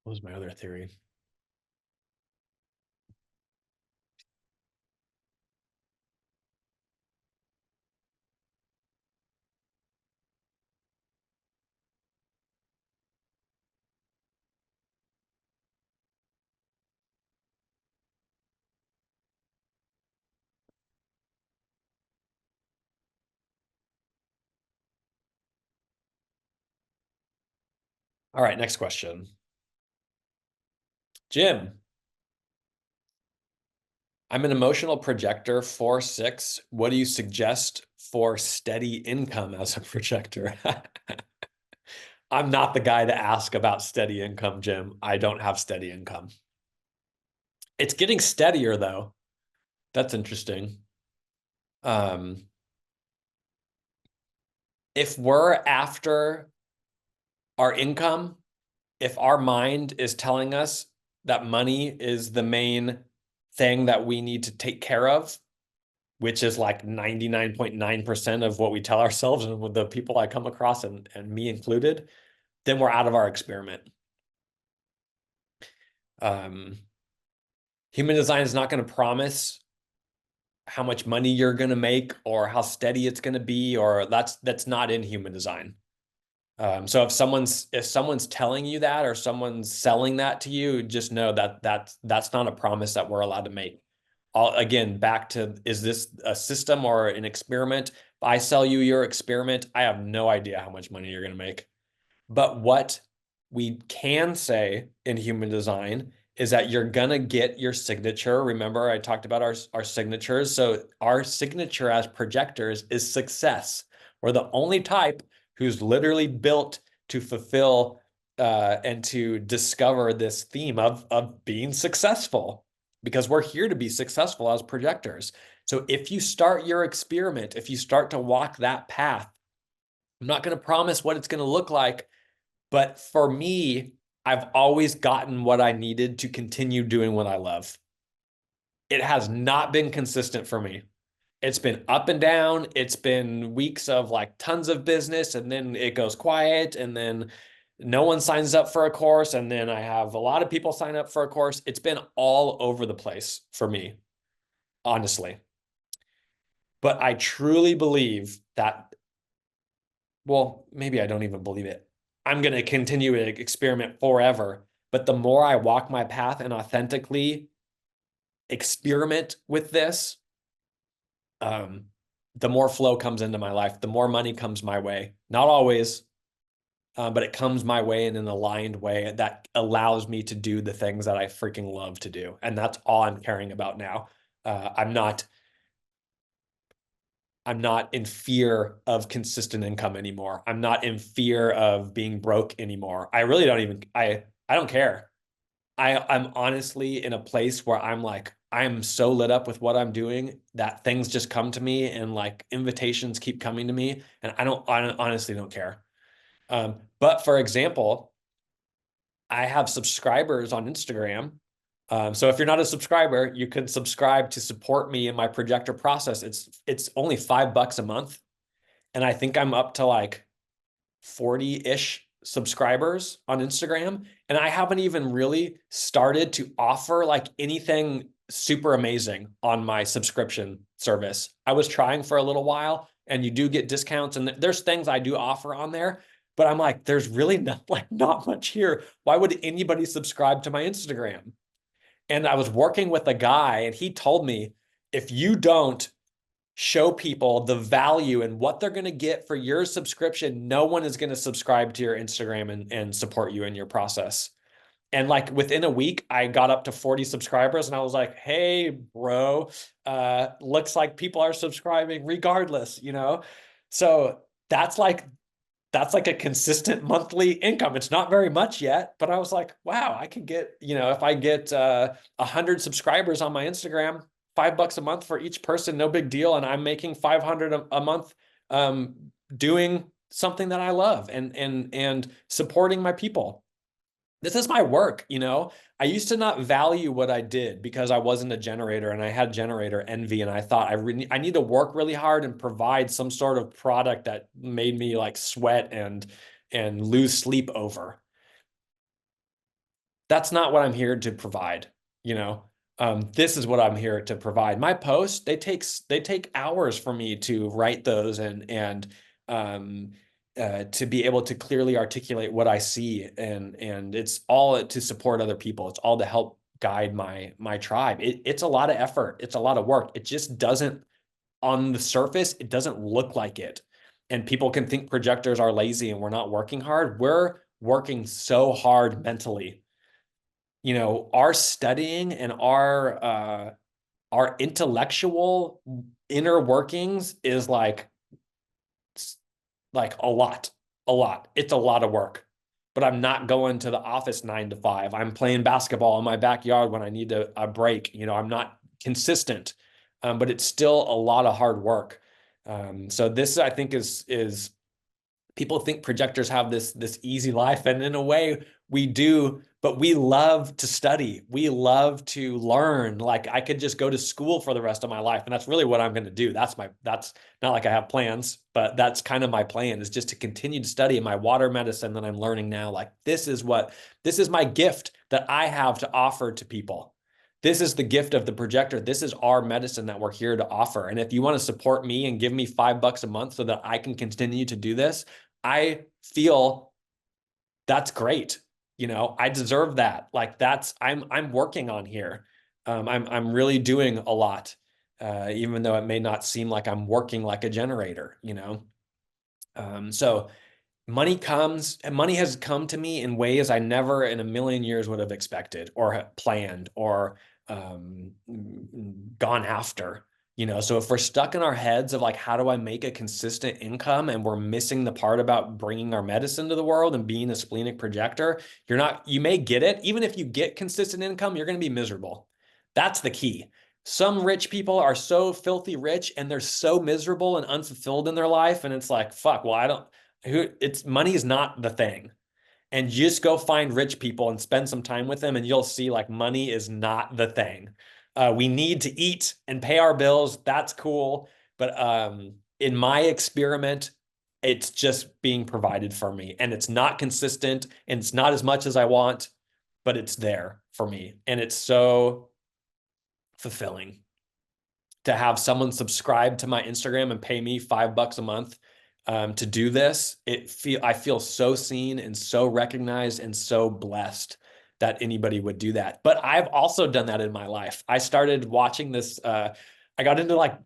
What was my other theory? All right, next question. Jim, I'm an emotional projector, 4/6. What do you suggest for steady income as a projector? I'm not the guy to ask about steady income, Jim. I don't have steady income. It's getting steadier, though. That's interesting. If we're after our income, if our mind is telling us that money is the main thing that we need to take care of, which is like 99.9% of what we tell ourselves and with the people I come across and me included, then we're out of our experiment. Human design is not going to promise how much money you're going to make or how steady it's going to be, or that's not in human design. So if someone's telling you that or someone's selling that to you, just know that that's not a promise that we're allowed to make. Again, back to, is this a system or an experiment? If I sell you your experiment, I have no idea how much money you're going to make. But what we can say in human design is that you're gonna get your signature. Remember, I talked about our signatures. So our signature as projectors is success. We're the only type who's literally built to fulfill and to discover this theme of being successful, because we're here to be successful as projectors. So if you start your experiment, if you start to walk that path, I'm not going to promise what it's going to look like, but for me, I've always gotten what I needed to continue doing what I love. It has not been consistent for me. It's been up and down. It's been weeks of like tons of business, and then it goes quiet, and then no one signs up for a course, and then I have a lot of people sign up for a course. It's been all over the place for me, honestly. But I truly believe that, well, maybe I don't even believe it. I'm going to continue to experiment forever. But the more I walk my path and authentically experiment with this, the more flow comes into my life, the more money comes my way. Not always, but it comes my way in an aligned way that allows me to do the things that I freaking love to do. And that's all I'm caring about now. I'm not in fear of consistent income anymore. I'm not in fear of being broke anymore. I really don't even, I don't care. I'm honestly in a place where I'm like, I'm so lit up with what I'm doing that things just come to me, and like invitations keep coming to me, and I honestly don't care. But for example, I have subscribers on Instagram. So if you're not a subscriber, you can subscribe to support me in my projector process. It's only $5 a month, and I think I'm up to like 40-ish subscribers on Instagram, and I haven't even really started to offer like anything super amazing on my subscription service. I was trying for a little while, and you do get discounts, and there's things I do offer on there, but I'm like, there's really not much here. Why would anybody subscribe to my Instagram? And I was working with a guy, and he told me, if you don't show people the value and what they're going to get for your subscription, no one is going to subscribe to your Instagram and support you in your process. And like within a week, I got up to 40 subscribers, and I was like, hey, bro, looks like people are subscribing regardless, you know? So that's like a consistent monthly income. It's not very much yet, but I was like, wow, I could get, if I get 100 subscribers on my Instagram, $5 a month for each person, no big deal. And I'm making 500 a month doing something that I love and supporting my people. This is my work, I used to not value what I did because I wasn't a generator, and I had generator envy, and I thought I need to work really hard and provide some sort of product that made me like sweat and lose sleep over. That's not what I'm here to provide, this is what I'm here to provide. My posts, they take hours for me to write those and to be able to clearly articulate what I see, and it's all to support other people. It's all to help guide my tribe. It's a lot of effort. It's a lot of work. It just doesn't, on the surface, it doesn't look like it. And people can think projectors are lazy and we're not working hard. We're working so hard mentally. Our studying and our intellectual inner workings is like a lot. It's a lot of work, but I'm not going to the office 9 to 5. I'm playing basketball in my backyard when I need a break. I'm not consistent, but it's still a lot of hard work. So this, I think, is people think projectors have this easy life, and in a way we do, but we love to study. We love to learn. Like, I could just go to school for the rest of my life, and that's really what I'm going to do. That's not like I have plans, but that's kind of my plan, is just to continue to study my water medicine that I'm learning now. Like, this is my gift that I have to offer to people. This is the gift of the projector. This is our medicine that we're here to offer. And if you want to support me and give me $5 a month so that I can continue to do this, I feel that's great. I deserve that. Like, I'm working on here. I'm really doing a lot, even though it may not seem like I'm working like a generator, So money comes, and money has come to me in ways I never in a million years would have expected or planned or gone after. So if we're stuck in our heads of like, how do I make a consistent income, and we're missing the part about bringing our medicine to the world and being a splenic projector, you may get it. Even if you get consistent income, you're going to be miserable. That's the key. Some rich people are so filthy rich and they're so miserable and unfulfilled in their life. And it's like, fuck, well, it's money is not the thing. And just go find rich people and spend some time with them, and you'll see like money is not the thing. We need to eat and pay our bills. That's cool. But in my experiment, it's just being provided for me, and it's not consistent, and it's not as much as I want, but it's there for me. And it's so fulfilling to have someone subscribe to my Instagram and pay me $5 a month to do this. I feel so seen and so recognized and so blessed that anybody would do that. But I've also done that in my life. I started watching this. I got into like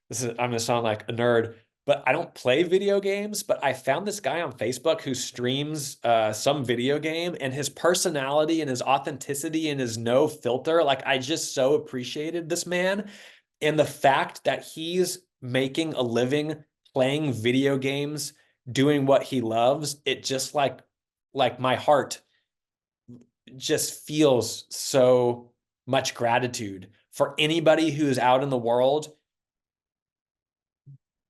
this is I'm gonna sound like a nerd, but I don't play video games. But I found this guy on Facebook who streams some video game, and his personality and his authenticity and his no filter. Like I just so appreciated this man, and the fact that he's making a living playing video games, doing what he loves, it just like my heart just feels so much gratitude for anybody who's out in the world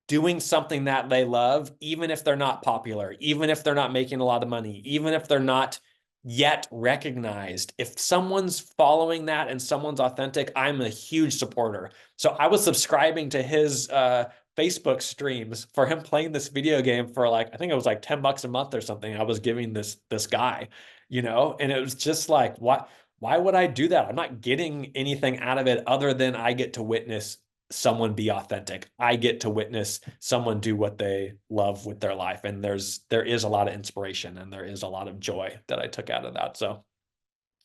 doing something that they love, even if they're not popular, even if they're not making a lot of money, even if they're not yet recognized. If someone's following that and someone's authentic, I'm a huge supporter. So I was subscribing to his Facebook streams for him playing this video game for like, I think it was like $10 a month or something. I was giving this guy, and it was just like, why would I do that? I'm not getting anything out of it other than I get to witness someone be authentic. I get to witness someone do what they love with their life. And there is a lot of inspiration and there is a lot of joy that I took out of that. So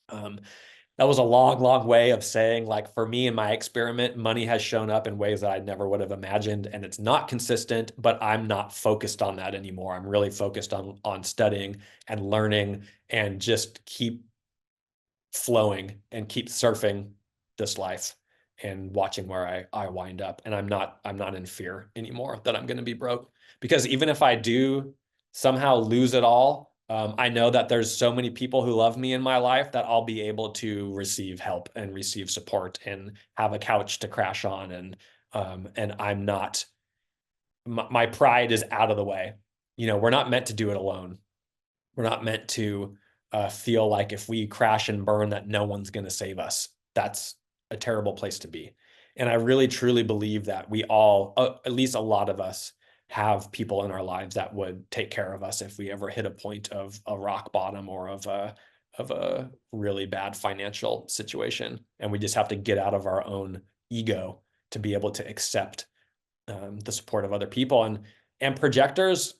um, that was a long, long way of saying, like, for me in my experiment, money has shown up in ways that I never would have imagined, and it's not consistent, but I'm not focused on that anymore. I'm really focused on studying and learning and just keep flowing and keep surfing this life and watching where I wind up. And I'm not in fear anymore that I'm going to be broke, because even if I do somehow lose it all, I know that there's so many people who love me in my life that I'll be able to receive help and receive support and have a couch to crash on. And I'm not, my pride is out of the way. We're not meant to do it alone. We're not meant to feel like if we crash and burn that no one's going to save us. That's a terrible place to be. And I really truly believe that we all, at least a lot of us, have people in our lives that would take care of us if we ever hit a point of a rock bottom or of a really bad financial situation. And we just have to get out of our own ego to be able to accept the support of other people. And projectors,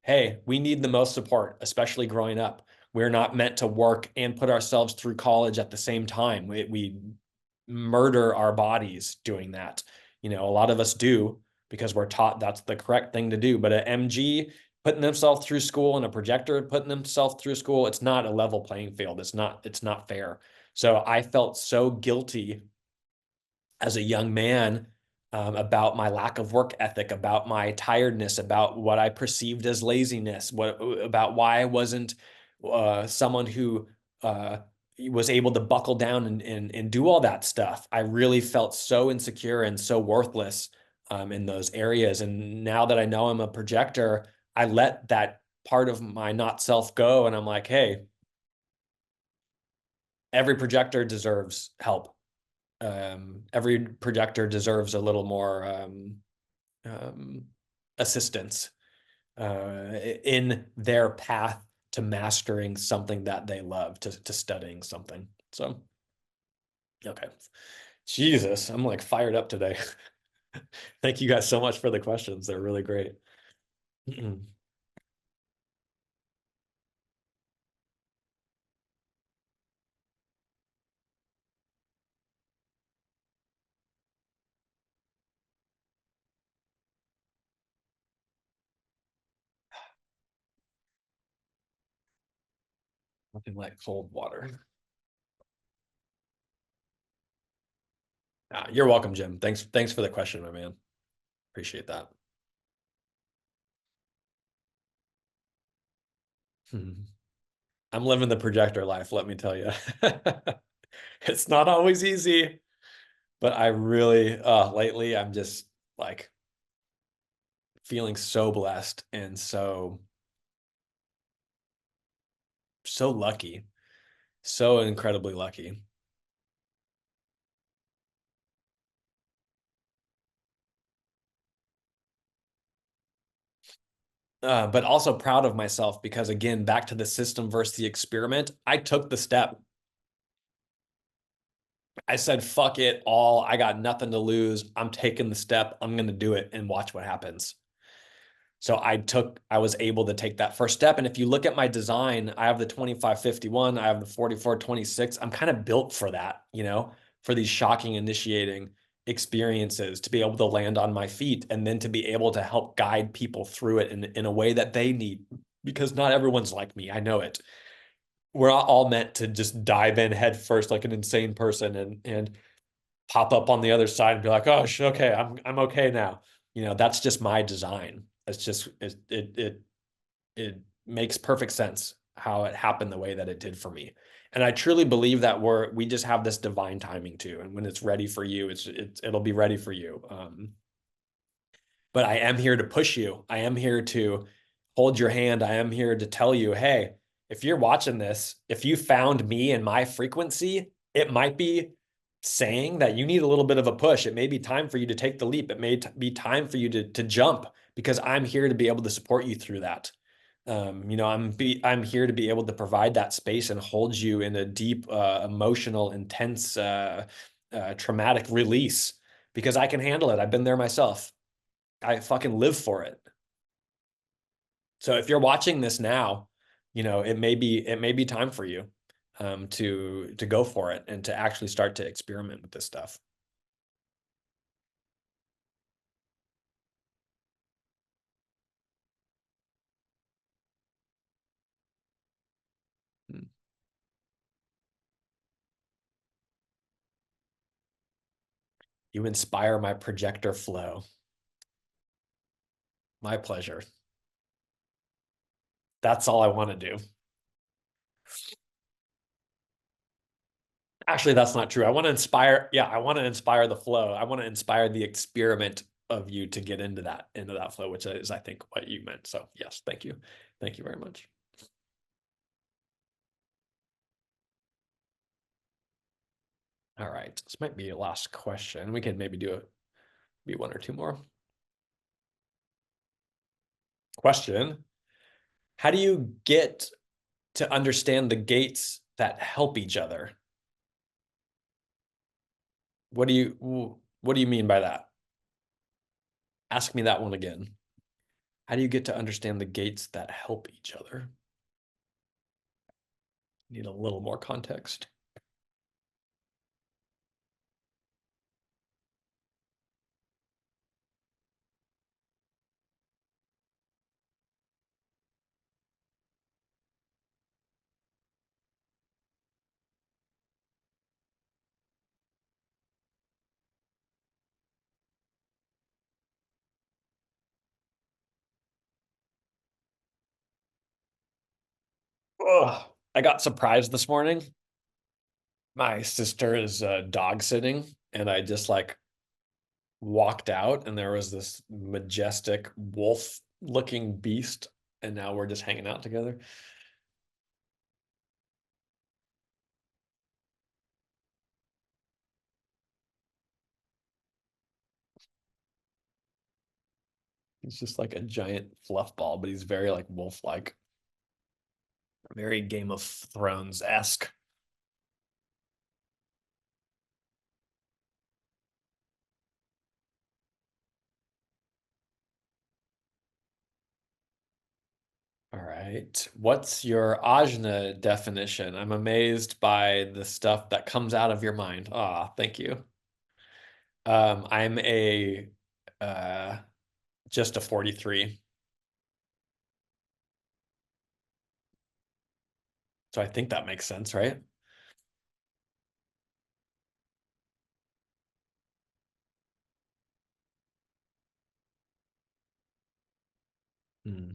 hey, we need the most support, especially growing up. We're not meant to work and put ourselves through college at the same time. We murder our bodies doing that. A lot of us do because we're taught that's the correct thing to do. But an MG putting themselves through school and a projector putting themselves through school, it's not a level playing field. It's not fair. So I felt so guilty as a young man about my lack of work ethic, about my tiredness, about what I perceived as laziness, about why I wasn't someone who was able to buckle down and do all that stuff. I really felt so insecure and so worthless in those areas. And now that I know I'm a projector, I let that part of my not self go. And I'm like, hey, every projector deserves help. Every projector deserves a little more um, assistance in their path to mastering something that they love, to studying something. So, okay. Jesus, I'm like fired up today. Thank you guys so much for the questions. They're really great. Nothing like cold water. You're welcome, Jim. Thanks for the question, my man. Appreciate that. I'm living the projector life, let me tell you. It's not always easy, but I really, lately, I'm just like feeling so blessed and so lucky, so incredibly lucky. But also proud of myself because, again, back to the system versus the experiment, I took the step. I said, fuck it all. I got nothing to lose. I'm taking the step. I'm going to do it and watch what happens. So I was able to take that first step. And if you look at my design, I have the 2551, I have the 4426. I'm kind of built for that, for these shocking initiating experiences, to be able to land on my feet and then to be able to help guide people through it in a way that they need, because not everyone's like me. I know it. We're not all meant to just dive in head first like an insane person and pop up on the other side and be like, oh, okay, I'm okay now. That's just my design. It's just it makes perfect sense how it happened the way that it did for me. And I truly believe that we just have this divine timing too. And when it's ready for you, it'll be ready for you. But I am here to push you. I am here to hold your hand. I am here to tell you, hey, if you're watching this, if you found me and my frequency, it might be saying that you need a little bit of a push. It may be time for you to take the leap. It may be time for you to jump, because I'm here to be able to support you through that. I'm here to be able to provide that space and hold you in a deep, emotional, intense, traumatic release, because I can handle it. I've been there myself. I fucking live for it. So if you're watching this now, it may be time for you to go for it and to actually start to experiment with this stuff. Hmm. You inspire my projector flow. My pleasure. That's all I want to do. Actually, that's not true. I want to inspire. Yeah, I want to inspire the flow. I want to inspire the experiment of you to get into that flow, which is, I think, what you meant. So yes, thank you very much. All right, this might be a last question. We can maybe be one or two more. Question: how do you get to understand the gates that help each other? What do you mean by that? Ask me that one again. How do you get to understand the gates that help each other? Need a little more context. Ugh. I got surprised this morning. My sister is dog sitting, and I just like walked out, and there was this majestic wolf looking beast, and now we're just hanging out together. He's just like a giant fluff ball, but he's very like wolf-like, very Game of Thrones-esque. All right. What's your ajna definition? I'm amazed by the stuff that comes out of your mind. Ah, thank you. I'm a uh just a 43. So I think that makes sense, right? Hmm.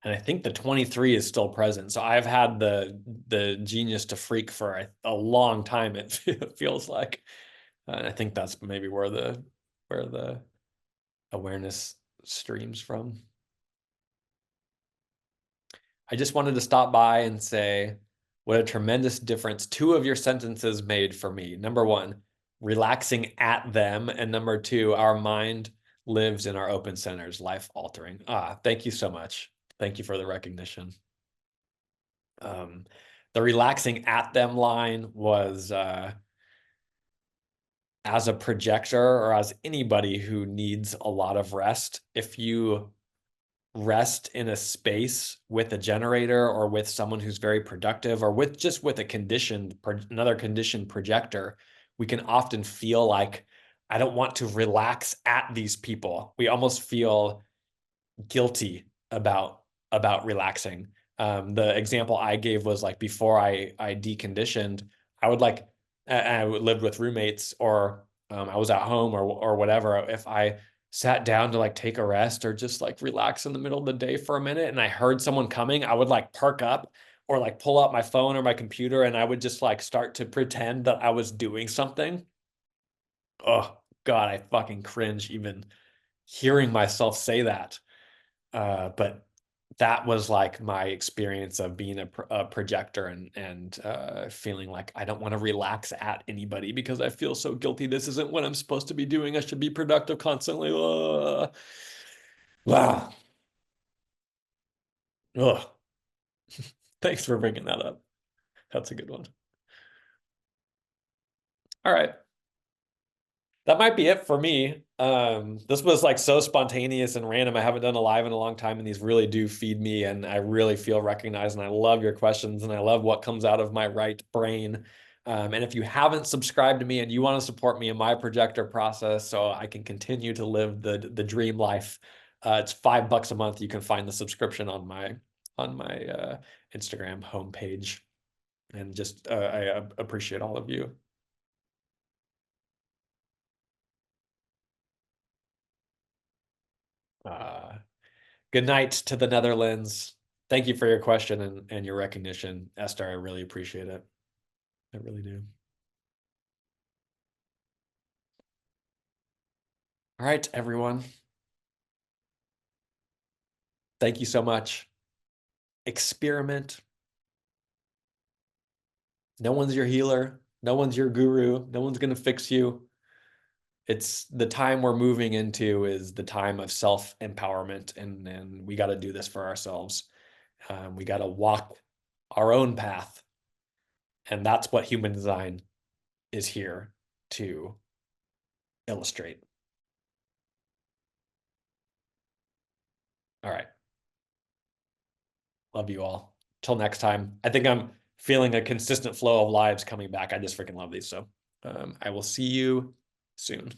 And I think the 23 is still present. So I've had the genius to freak for a long time, it feels like. And I think that's maybe where the awareness streams from. I just wanted to stop by and say what a tremendous difference two of your sentences made for me. Number one, relaxing at them. And number two, our mind lives in our open centers, life altering. Thank you so much. Thank you for the recognition. The relaxing at them line was as a projector or as anybody who needs a lot of rest, if you rest in a space with a generator or with someone who's very productive or with another conditioned projector, we can often feel like, I don't want to relax at these people. We almost feel guilty about relaxing. The example I gave was like before I deconditioned, I would like I lived with roommates or I was at home or whatever. If I sat down to like take a rest or just like relax in the middle of the day for a minute and I heard someone coming, I would like perk up or like pull out my phone or my computer and I would just like start to pretend that I was doing something. Oh God, I fucking cringe even hearing myself say that. But that was like my experience of being a projector and feeling like I don't want to relax at anybody because I feel so guilty. This isn't what I'm supposed to be doing. I should be productive constantly. Wow. Ugh. Thanks for bringing that up. That's a good one. All right. That might be it for me. This was like so spontaneous and random. I haven't done a live in a long time, and these really do feed me, and I really feel recognized. And I love your questions, and I love what comes out of my right brain. And if you haven't subscribed to me and you want to support me in my projector process, so I can continue to live the dream life, it's $5 a month. You can find the subscription on my Instagram homepage, and just I appreciate all of you. Uh, Good night to the Netherlands. Thank you for your question and your recognition, Esther. I really appreciate it. I really do. All right, everyone. Thank you so much. Experiment. No one's your healer. No one's your guru. No one's going to fix you. It's the time we're moving into is the time of self-empowerment, and we got to do this for ourselves. We got to walk our own path, and that's what human design is here to illustrate. All right. Love you all. Till next time. I think I'm feeling a consistent flow of lives coming back. I just freaking love these. So I will see you soon.